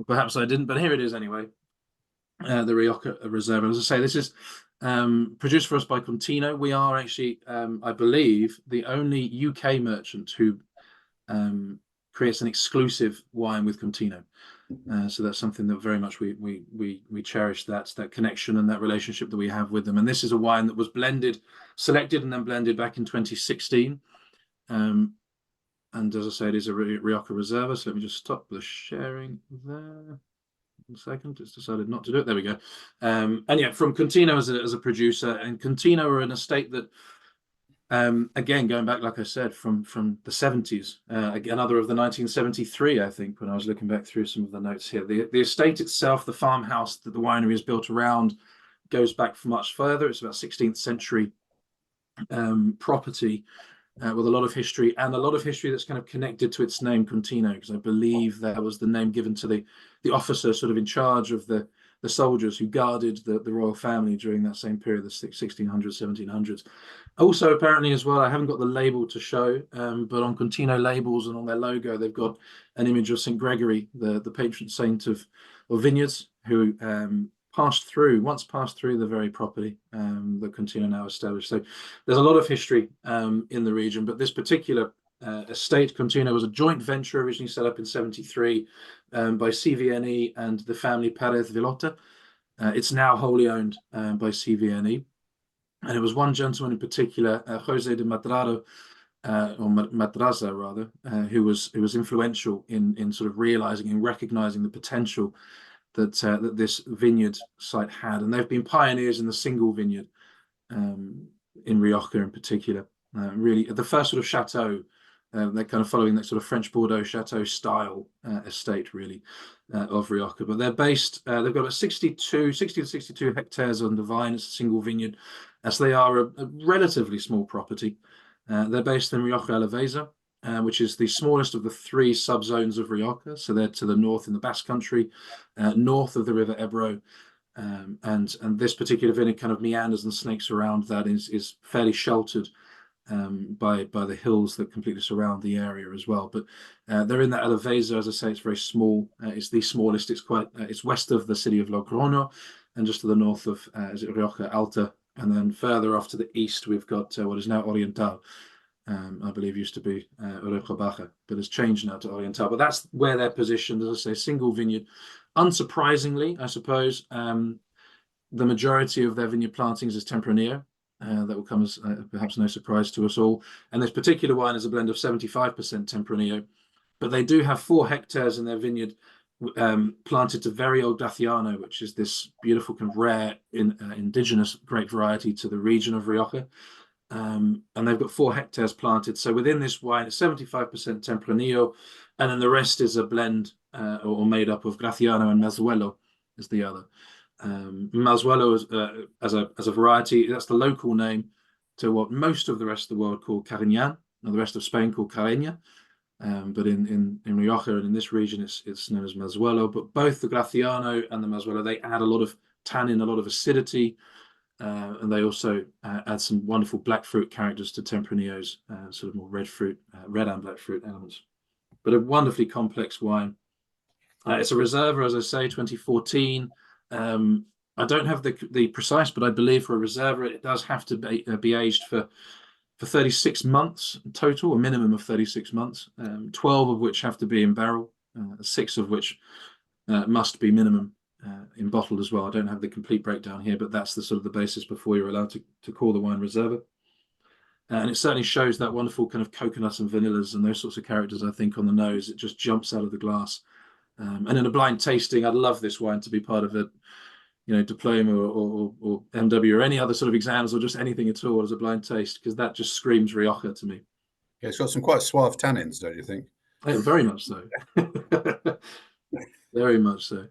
Perhaps I didn't, but here it is anyway. The Rioja Reserva. As I say, this is produced for us by Contino. We are actually, I believe, the only UK merchant who creates an exclusive wine with Contino. So that's something that very much we cherish, that connection and that relationship that we have with them. And this is a wine that was selected and then blended back in 2016. And as I say, it is a Rioja Reserva. So let me just stop the sharing there. A second, it's decided not to do it. There we go. And yeah, from Contino as a producer, and Contino are an estate that, again, going back, like I said, from the 70s, another of the 1973, I think, when I was looking back through some of the notes here. The estate itself, the farmhouse that the winery is built around, goes back much further. It's about 16th century property with a lot of history, and a lot of history that's kind of connected to its name, Contino, because I believe that was the name given to the officer sort of in charge of the soldiers who guarded the royal family during that same period, the 1600s, 1700s. Also, apparently as well, I haven't got the label to show, but on Contino labels and on their logo, they've got an image of St. Gregory, the patron saint of vineyards, who once passed through the very property that Contino now established. So there's a lot of history in the region, but this particular estate, Contino, was a joint venture originally set up in 73 by CVNE and the family Perez Villota. It's now wholly owned by CVNE. And it was one gentleman in particular, Jose de Madrado, or Madraza rather, who was influential in sort of realizing and recognizing the potential that this vineyard site had. And they've been pioneers in the single vineyard in Rioja in particular. Really, the first sort of chateau, they're kind of following that sort of French Bordeaux chateau style estate, really, of Rioja. But they're based, they've got about 60 to 62 hectares on the vine. It's a single vineyard, as they are a relatively small property. They're based in Rioja Alavesa, which is the smallest of the 3 subzones of Rioja. So they're to the north in the Basque Country, north of the River Ebro. And this particular vineyard kind of meanders and snakes around that, is fairly sheltered by the hills that completely surround the area as well. But they're in that Alavesa, as I say, it's very small. It's the smallest. It's west of the city of Logroño, and just to the north of Rioja Alta. And then further off to the east, we've got what is now Oriental. I believe used to be Rioja Baja, but has changed now to Oriental. But that's where they're positioned, as I say, single vineyard. Unsurprisingly, I suppose, the majority of their vineyard plantings is Tempranillo. That will come as perhaps no surprise to us all. And this particular wine is a blend of 75% Tempranillo, but they do have 4 hectares in their vineyard planted to very old Graciano, which is this beautiful kind of rare indigenous grape variety to the region of Rioja. And they've got 4 hectares planted. So within this wine, it's 75% Tempranillo, and then the rest is a blend or made up of Graciano and Mazuelo is the other. Mazuelo is, as a variety, that's the local name to what most of the rest of the world call Carignan, and the rest of Spain call Carreña. But in Rioja and in this region, it's known as Mazuelo. But both the Graciano and the Mazuelo, they add a lot of tannin, a lot of acidity, and they also add some wonderful black fruit characters to Tempranillo's sort of more red and black fruit elements. But a wonderfully complex wine. It's a Reserva, as I say, 2014. I don't have the precise, but I believe for a Reserva, it does have to be aged for 36 months total, a minimum of 36 months, 12 of which have to be in barrel, 6 of which must be minimum in bottle as well. I don't have the complete breakdown here, but that's the sort of the basis before you're allowed to call the wine Reserva. And it certainly shows that wonderful kind of coconuts and vanillas and those sorts of characters, I think, on the nose. It just jumps out of the glass. And in a blind tasting, I'd love this wine to be part of a diploma or MW or any other sort of exams, or just anything at all as a blind taste, because that just screams Rioja to me. Yeah, it's got some quite suave tannins, don't you think? Yeah, very much so. Very much so.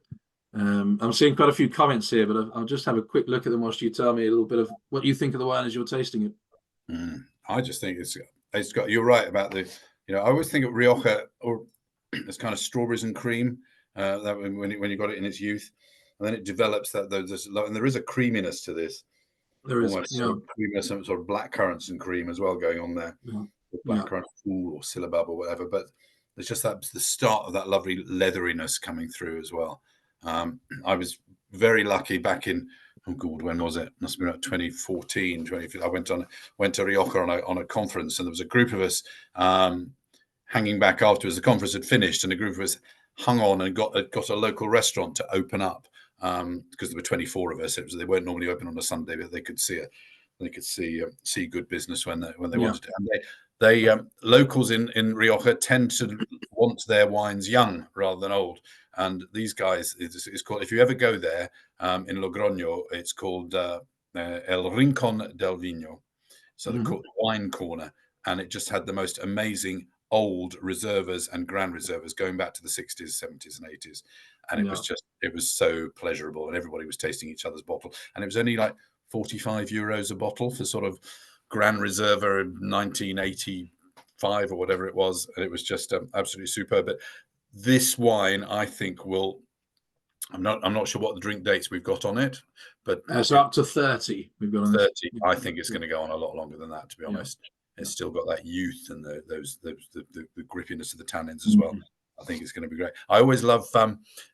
I'm seeing quite a few comments here, but I'll just have a quick look at them whilst you tell me a little bit of what you think of the wine as you're tasting it. I just think it's got. You're right about the. I always think of Rioja or as kind of strawberries and cream. That when you got it in its youth, and then it develops that and there is a creaminess to this. There is sort of creaminess, some sort of black currants and cream as well going on there. Black currant fool or syllabub or whatever, but it's just the start of that lovely leatheriness coming through as well. I was very lucky back in, oh God, when was it? Must have been about 2014, 2015. I went to Rioja on a conference, and there was a group of us hanging back afterwards. The conference had finished, and a group of us hung on and got a local restaurant to open up because there were 24 of us. They weren't normally open on a Sunday, but they could see see good business when they wanted to. And they locals in Rioja tend to want their wines young rather than old. And these guys, it's called, if you ever go there in Logroño, it's called El Rincón del Vino, so the wine corner, and it just had the most amazing old reservas and grand reservas going back to the 60s, 70s, and 80s, and it was so pleasurable, and everybody was tasting each other's bottle, and it was only like 45 euros a bottle for sort of Grand Reserva in 1985 or whatever it was, and it was just absolutely superb. But this wine, I think, will. I'm not sure what the drink dates we've got on it, but so up to 30 we've got on 30. I think it's going to go on a lot longer than that, to be honest. It's still got that youth and the grippiness of the tannins as well. I think it's going to be great. I always love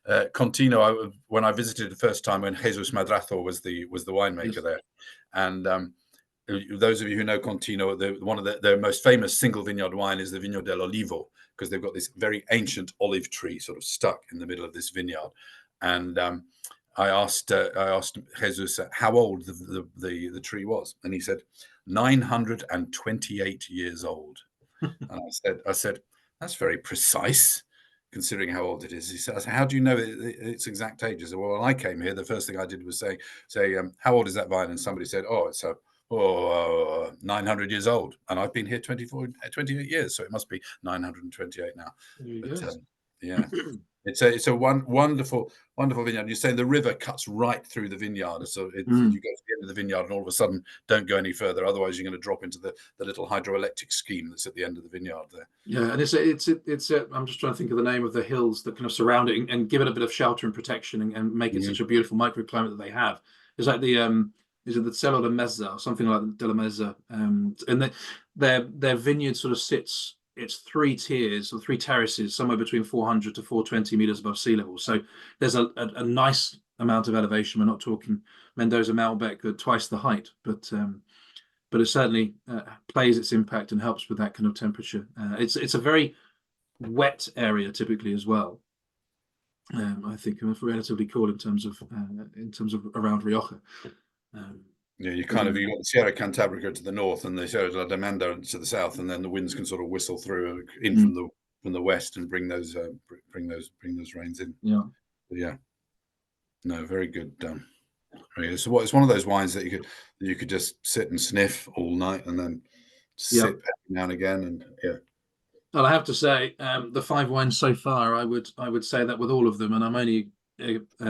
Contino. When I visited the first time, when Jesus Madrazo was the winemaker there, and those of you who know Contino, one of their most famous single vineyard wine is the Vinho del Olivo, because they've got this very ancient olive tree sort of stuck in the middle of this vineyard. And I asked Jesus how old the tree was, and he said 928 years old. And I said that's very precise, considering how old it is. He says, how do you know its exact age? I said, well, when I came here, the first thing I did was say, how old is that vine? And somebody said, oh, it's 900 years old. And I've been here 28 years, so it must be 928 now. But, yeah. It's a wonderful vineyard. You're saying the river cuts right through the vineyard, so you go to the end of the vineyard and all of a sudden don't go any further. Otherwise, you're going to drop into the little hydroelectric scheme that's at the end of the vineyard there. Yeah, and it's I'm just trying to think of the name of the hills that kind of surround it and give it a bit of shelter and protection and make it such a beautiful microclimate that they have. It's like the is it the Cello de Mezza or something like the De La Mezza, and their vineyard sort of sits. It's 3 tiers or 3 terraces, somewhere between 400 to 420 meters above sea level. So there's a nice amount of elevation. We're not talking Mendoza Malbec at twice the height, but it certainly plays its impact and helps with that kind of temperature. It's a very wet area typically as well. I think relatively cool in terms of around Rioja. Yeah, you've got the Sierra Cantabrica to the north and the Sierra de la Demanda to the south, and then the winds can sort of whistle through in from the west and bring those rains in. Yeah. No, very good. So it's one of those wines that you could just sit and sniff all night and then sip now and again, and Well, I have to say, the 5 wines so far, I would say that with all of them, and I'm only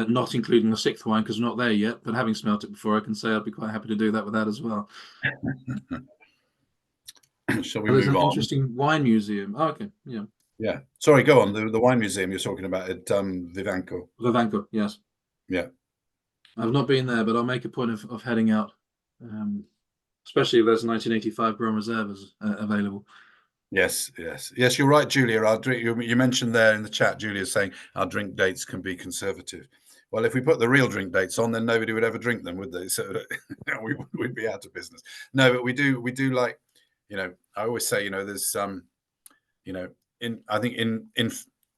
not including the 6th wine because we're not there yet. But having smelt it before, I can say I'd be quite happy to do that with that as well. Shall we move there's an on? interesting wine museum. Oh, okay, yeah. Yeah. Sorry, go on. The wine museum you're talking about at Vivanco. Vivanco, yes. Yeah. I've not been there, but I'll make a point of heading out, especially if there's 1985 Bordeaux Reservas available. Yes, you're right, Julia. You mentioned there in the chat, Julia saying our drink dates can be conservative. Well, if we put the real drink dates on, then nobody would ever drink them, would they? So we'd be out of business. No, but we do like, I always say, there's I think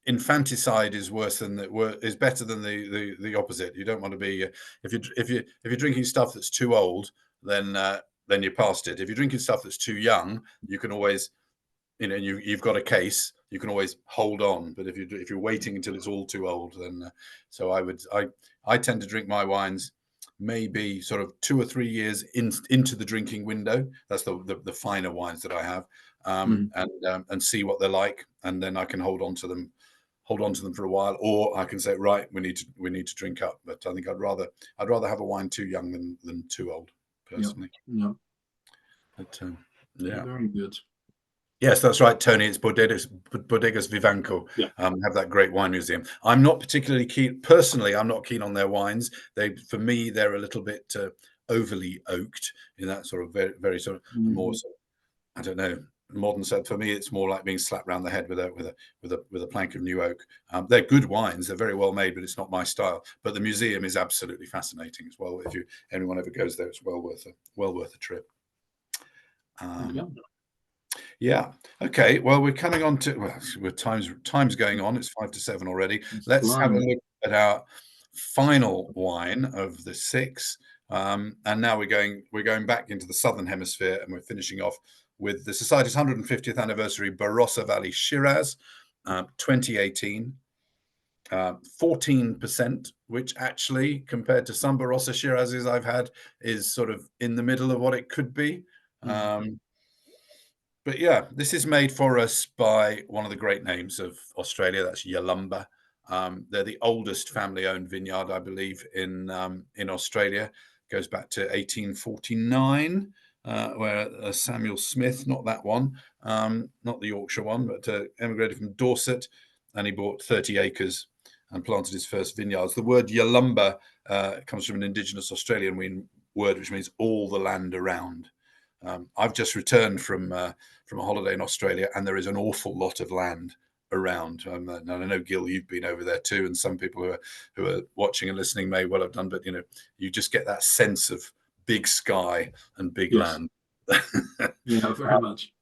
infanticide is worse than is better than the opposite. You don't want to be if you're drinking stuff that's too old, then you're past it. If you're drinking stuff that's too young, you can always you've got a case, you can always hold on. But if you're waiting until it's all too old, then so I tend to drink my wines maybe sort of 2 or 3 years into the drinking window. That's the finer wines that I have, and see what they're like, and then I can hold on to them for a while, or I can say, right, we need to drink up. But I think I'd rather have a wine too young than too old, personally. Yeah. But yeah, very good. Yes, that's right, Tony. It's Bodegas Vivanco. Yeah. Have that great wine museum. I'm not particularly keen. Personally, I'm not keen on their wines. For me, they're a little bit overly oaked in that sort of very, very sort of more. I don't know. Modern set for me, it's more like being slapped around the head with a plank of new oak. They're good wines. They're very well made, but it's not my style. But the museum is absolutely fascinating as well. If anyone ever goes there, it's well worth a trip. Yeah. Okay. Well, we're coming on to time's going on. It's 5 to 7 already. Let's have a look at our final wine of the 6. And now we're going back into the southern hemisphere, and we're finishing off with the Society's 150th anniversary Barossa Valley Shiraz, 2018, 14%, which actually, compared to some Barossa Shirazes I've had, is sort of in the middle of what it could be. But yeah, this is made for us by one of the great names of Australia. That's Yalumba. They're the oldest family-owned vineyard, I believe, in Australia. Goes back to 1849, where Samuel Smith, not that one, not the Yorkshire one, but emigrated from Dorset, and he bought 30 acres and planted his first vineyards. The word Yalumba comes from an indigenous Australian word which means all the land around. I've just returned from a holiday in Australia, and there is an awful lot of land around. And I know, Gil, you've been over there too, and some people who are watching and listening may well have done. But you just get that sense of big sky and big Yes. land. Yeah, very much.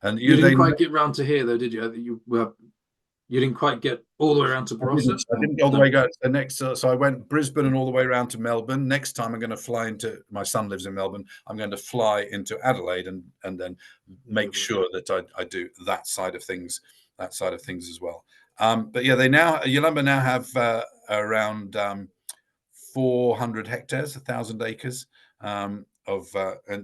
And You didn't quite get round to here, though, did you? You didn't quite get all the way around to Barossa? I didn't go all the way to the next. So I went Brisbane and all the way around to Melbourne. Next time I'm going to fly into, my son lives in Melbourne. I'm going to fly into Adelaide and then make sure that I do that side of things as well. But yeah, Yalumba now have around 400 hectares, 1,000 acres of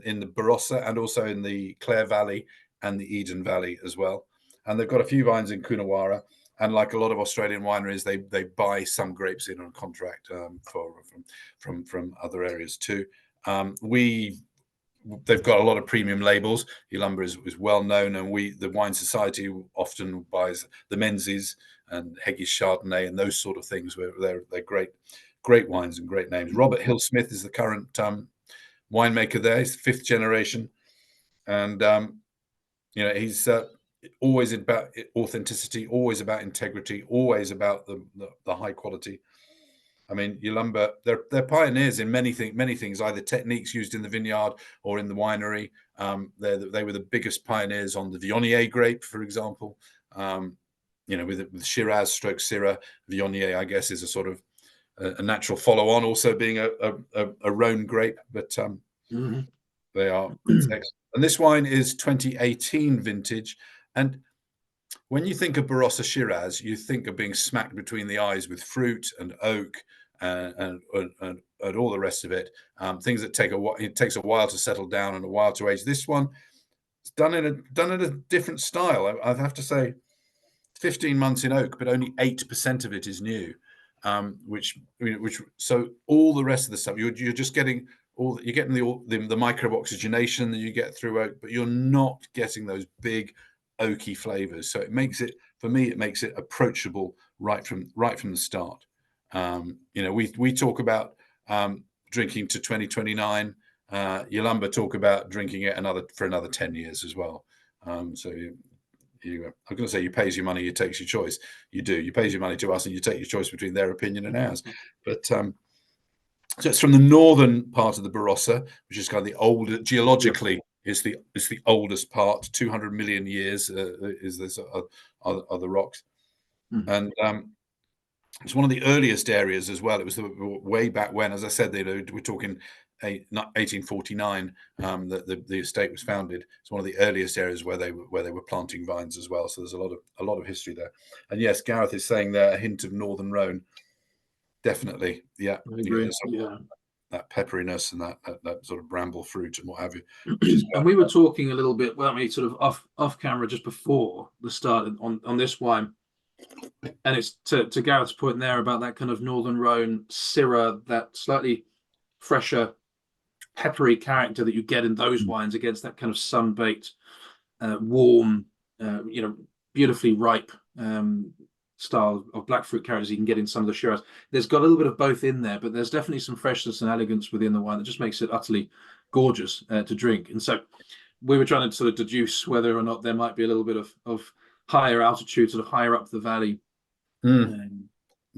in the Barossa and also in the Clare Valley and the Eden Valley as well. And they've got a few vines in Coonawarra. And like a lot of Australian wineries, they buy some grapes in on contract from other areas too. They've got a lot of premium labels. Yalumba is well known, and the Wine Society often buys the Menzies and Heggie's Chardonnay and those sort of things. Where they're great wines and great names. Robert Hill Smith is the current winemaker there. He's the 5th generation, and he's always about authenticity, always about integrity, always about the high quality. I mean, Yalumba, they're pioneers in many things, either techniques used in the vineyard or in the winery. They were the biggest pioneers on the Viognier grape, for example. With Shiraz stroke Syrah, Viognier, I guess, is a sort of a natural follow-on, also being a Rhone grape, but they are. And this wine is 2018 vintage. And when you think of Barossa Shiraz, you think of being smacked between the eyes with fruit and oak and all the rest of it. Things that it takes a while to settle down and a while to age. This one is done in a different style. I have to say, 15 months in oak, but only 8% of it is new. So all the rest of the stuff you're just getting. You're getting the micro oxygenation that you get through oak, but you're not getting those big oaky flavors. So it makes it approachable right from the start. We talk about drinking to 2029. Yalumba talk about drinking it for another 10 years as well. I'm going to say you pays your money, you takes your choice. You do. You pays your money to us, and you take your choice between their opinion and ours. But so it's from the northern part of the Barossa, which is kind of the older geologically. Is the oldest part, 200 million years are the rocks, and it's one of the earliest areas as well. It was way back when, as I said, we're talking 1849 that the estate was founded. It's one of the earliest areas where they were planting vines as well. So there's a lot of history there. And yes, Gareth is saying there a hint of Northern Rhone. Definitely, yeah. I agree. That pepperiness and that sort of bramble fruit and what have you. And we were talking a little bit, weren't we, sort of off camera just before the start on this wine. And it's to Gareth's point there about that kind of Northern Rhone Syrah, that slightly fresher, peppery character that you get in those wines against that kind of sun-baked, warm, beautifully ripe style of black fruit characters you can get in some of the Shiraz. There's got a little bit of both in there, but there's definitely some freshness and elegance within the wine that just makes it utterly gorgeous to drink. And so we were trying to sort of deduce whether or not there might be a little bit of higher altitude, sort of higher up the valley.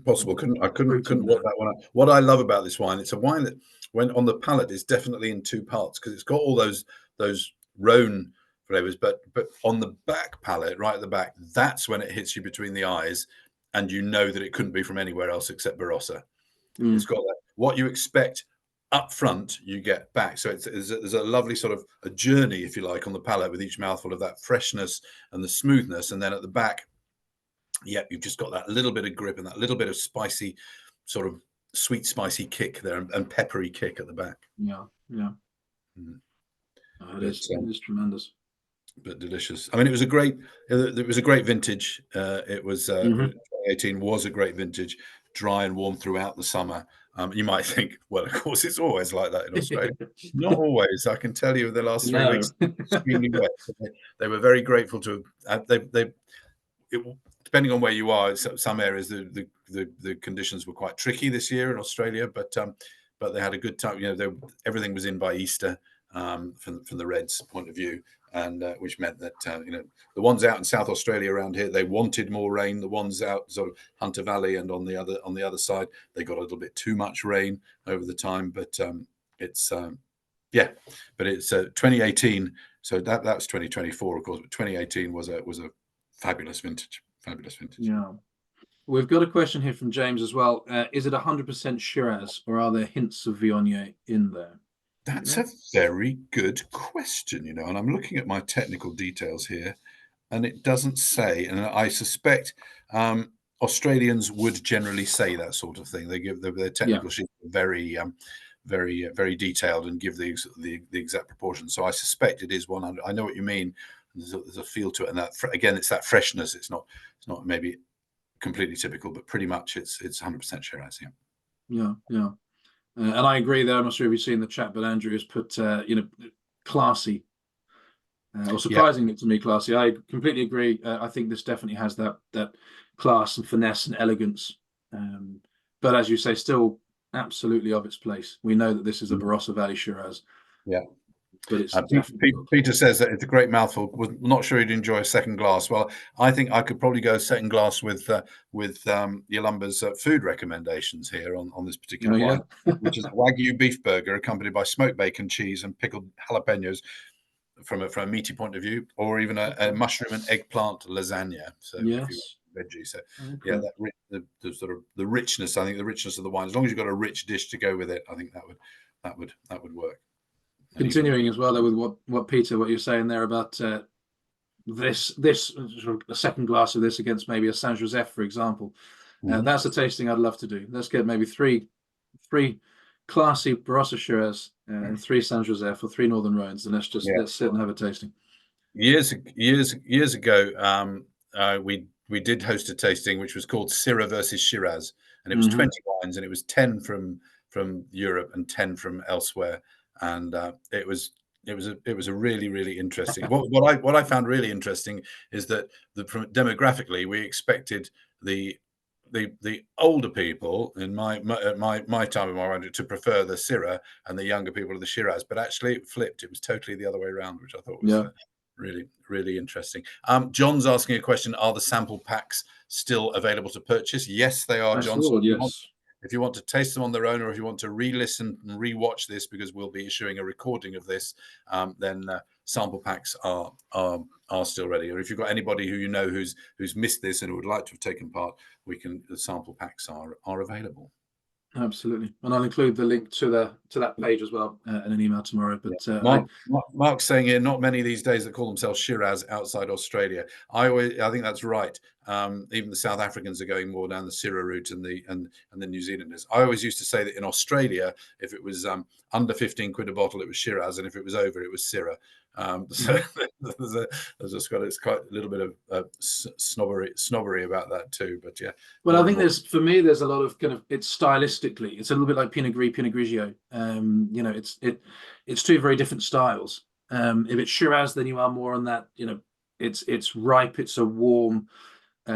Possible. I couldn't work that one out. What I love about this wine, it's a wine that when on the palate is definitely in two parts, because it's got all those Rhone flavors, but on the back palate, right at the back, that's when it hits you between the eyes, and you know that it couldn't be from anywhere else except Barossa. It's got that, what you expect up front, you get back. So there's a lovely sort of a journey, if you like, on the palate with each mouthful of that freshness and the smoothness, and then at the back, you've just got that little bit of grip and that little bit of spicy, sort of sweet, spicy kick there, and peppery kick at the back. It is tremendous, but delicious. I mean, it was a great vintage. It was 2018 was a great vintage, dry and warm throughout the summer. You might think, well, of course, it's always like that in Australia. Not always. I can tell you, the last 3 weeks, extremely wet. They were very grateful to. Depending on where you are, some areas the conditions were quite tricky this year in Australia, but they had a good time. Everything was in by Easter. from the Reds' point of view, and which meant that the ones out in South Australia around here, they wanted more rain. The ones out sort of Hunter Valley and on the other side, they got a little bit too much rain over the time. But it's 2018. So that's 2024, of course. But 2018 was a fabulous vintage. Yeah. We've got a question here from James as well. Is it 100% Shiraz, or are there hints of Viognier in there? That's a very good question, and I'm looking at my technical details here, and it doesn't say, and I suspect Australians would generally say that sort of thing. They give their technical sheet very, very detailed and give the exact proportions. So I suspect it is 100. I know what you mean. There's a feel to it, and that again, it's that freshness. It's not maybe completely typical, but pretty much it's 100% Shiraz. Yeah. And I agree there. I'm not sure if you've seen the chat, but Andrew has put, classy, or surprisingly to me, classy. I completely agree. I think this definitely has that class and finesse and elegance. But as you say, still absolutely of its place. We know that this is a Barossa Valley Shiraz. Yeah. But it's Peter says that it's a great mouthful. Was not sure he'd enjoy a second glass. Well, I think I could probably go a second glass with Yolumba's food recommendations here on this particular wine, which is a Wagyu beef burger accompanied by smoked bacon, cheese, and pickled jalapenos from a meaty point of view, or even a mushroom and eggplant lasagna. So veggie. So the sort of the richness. I think the richness of the wine. As long as you've got a rich dish to go with it, I think that would work. Continuing as well though with what Peter, what you're saying there about this sort of a second glass of this against maybe a Saint Joseph, for example. That's a tasting I'd love to do. Let's get maybe three classy Barossa Shiraz and 3 Saint Joseph or 3 Northern Rhones, and let's sit and have a tasting. Years ago, we did host a tasting which was called Syrah versus Shiraz, and it was 20 wines, and it was 10 from Europe and 10 from elsewhere. And it was a really, really interesting. What I found really interesting is that demographically we expected the older people in my time of my life to prefer the Syrah and the younger people to the Shiraz, but actually it flipped. It was totally the other way around, which I thought was really, really interesting. John's asking a question: are the sample packs still available to purchase? Yes, they are, John. Yes. If you want to taste them on their own, or if you want to re-listen and re-watch this, because we'll be issuing a recording of this, then sample packs are still ready. Or if you've got anybody who who's missed this and would like to have taken part, the sample packs are available. Absolutely, and I'll include the link to that page as well in an email tomorrow. But Mark's saying here, not many these days that call themselves Shiraz outside Australia. I think that's right. Even the South Africans are going more down the Syrah route, and the New Zealanders. I always used to say that in Australia, if it was under 15 quid a bottle, it was Shiraz, and if it was over, it was Syrah. So it's quite a little bit of snobbery about that too. But yeah. Well, I think there's a lot of kind of, it's stylistically, it's a little bit like Pinot Gris, Pinot Grigio. It's two very different styles. If it's Shiraz, then you are more on that. It's ripe. It's a warm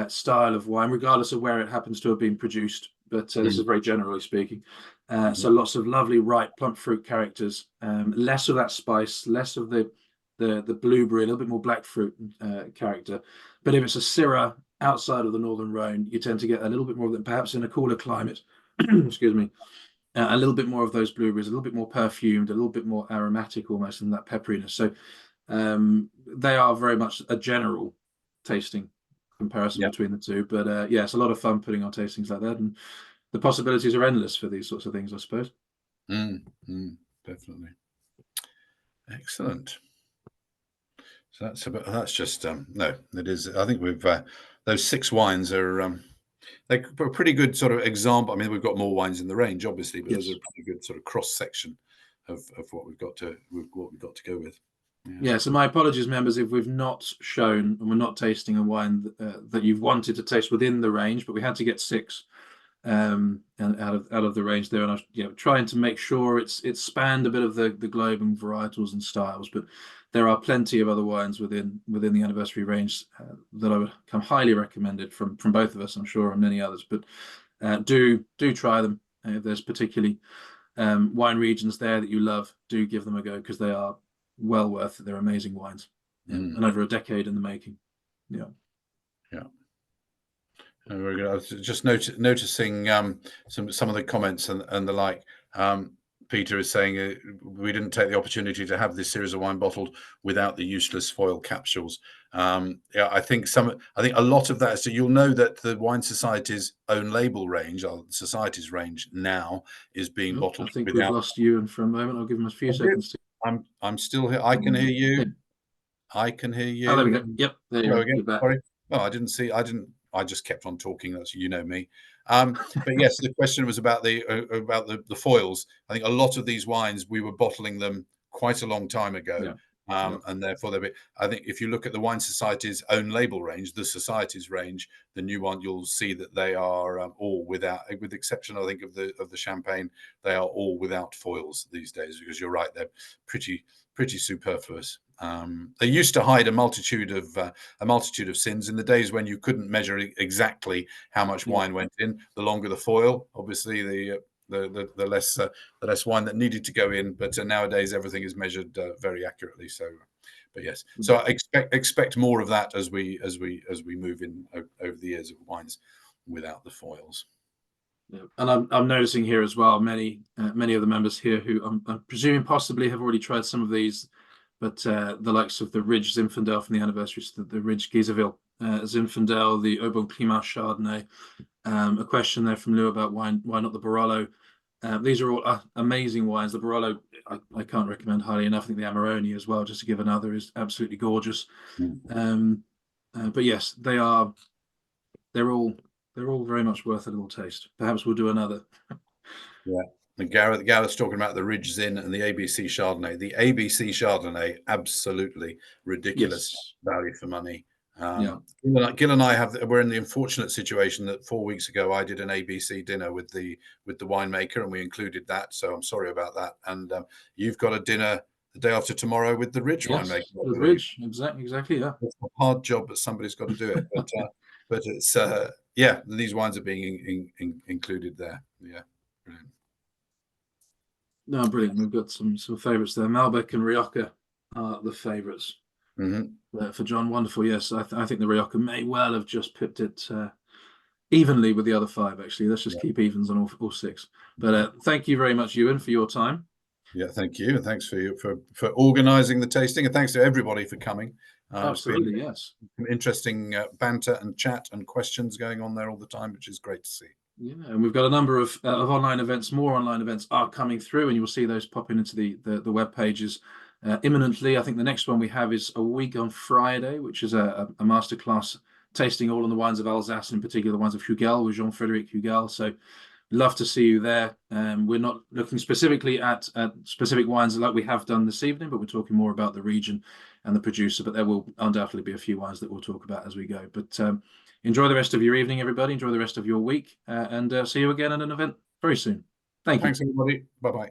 style of wine, regardless of where it happens to have been produced. But this is very generally speaking. So lots of lovely ripe plump fruit characters. Less of that spice, less of the blueberry, a little bit more black fruit character. But if it's a Syrah outside of the Northern Rhone, you tend to get a little bit more of that, perhaps in a cooler climate. Excuse me. A little bit more of those blueberries, a little bit more perfumed, a little bit more aromatic almost, and that pepperiness. So they are very much a general tasting comparison between the two. But it's a lot of fun putting on tastings like that, and the possibilities are endless for these sorts of things, I suppose. Definitely. Excellent. So that's just no, it is. I think we've those 6 wines are they're a pretty good sort of example. I mean, we've got more wines in the range, obviously, but those are a pretty good sort of cross section of what we've got to go with. Yeah. So my apologies, members, if we've not shown and we're not tasting a wine that you've wanted to taste within the range, but we had to get 6 and out of the range there, and I'm trying to make sure it's spanned a bit of the globe and varietals and styles, but there are plenty of other wines within the anniversary range that I would come highly recommended from both of us, I'm sure, and many others. But do try them if there's particularly wine regions there that you love, do give them a go, because they are well worth it. They're amazing wines, and over a decade in the making. Yeah. Very good. I was just noticing some of the comments and the like. Peter is saying we didn't take the opportunity to have this series of wine bottled without the useless foil capsules. Yeah, I think a lot of that is, so you'll know that the Wine Society's own label range, or the Society's range now, is being bottled. I think without... we've lost Ewan for a moment. I'll give him a few seconds. I'm still here. I can hear you. I can hear you. Oh, there we go. Yep, there you go. Again. Sorry. Oh, I just kept on talking. That's, you know me. But yes, the question was about the foils. I think a lot of these wines, we were bottling them quite a long time ago. And therefore I think if you look at the Wine Society's own label range, the Society's range, the new one, you'll see that they are all without, with the exception, I think, of the champagne, they are all without foils these days, because you're right, they're pretty superfluous. They used to hide a multitude of sins in the days when you couldn't measure exactly how much wine went in. The longer the foil, obviously, the less wine that needed to go in. But nowadays, everything is measured very accurately. So, but yes, so I expect more of that as we move in over the years of wines without the foils. Yeah. And I'm noticing here as well, many of the members here who I'm presuming possibly have already tried some of these, but the likes of the Ridge Zinfandel from the anniversaries, the Ridge Guizaville Zinfandel, the Au Bon Climat Chardonnay. A question there from Lou about why not the Barolo. These are all amazing wines. The Barolo, I can't recommend highly enough. I think the Amarone as well, just to give another, is absolutely gorgeous. But yes, they're all very much worth a little taste. Perhaps we'll do another. Yeah. And Gareth's talking about the Ridge Zin and the ABC Chardonnay. The ABC Chardonnay, absolutely ridiculous value for money. Gil and I we're in the unfortunate situation that 4 weeks ago I did an ABC dinner with the winemaker, and we included that. So I'm sorry about that. And you've got a dinner the day after tomorrow with the Ridge winemaker. The Ridge, exactly. Yeah, it's a hard job, but somebody's got to do it. But it's these wines are being included there. Yeah, brilliant. No, brilliant. We've got some favourites there. Malbec and Rioja are the favourites for John. Wonderful. Yes, I think the Rioja may well have just pipped it evenly with the other five. Actually, let's just keep evens on all six. But thank you very much, Ewan, for your time. Yeah, thank you, and thanks for organising the tasting, and thanks to everybody for coming. Absolutely, yes. Interesting banter and chat and questions going on there all the time, which is great to see. Yeah, and we've got a number of online events. More online events are coming through, and you will see those popping into the web pages imminently. I think the next one we have is a week on Friday, which is a masterclass tasting all on the wines of Alsace, in particular the wines of Hugel with Jean-Frédéric Hugel. So love to see you there. We're not looking specifically at specific wines like we have done this evening, but we're talking more about the region and the producer. But there will undoubtedly be a few wines that we'll talk about as we go. But enjoy the rest of your evening, everybody. Enjoy the rest of your week, and see you again at an event very soon. Thanks, everybody. Bye-bye.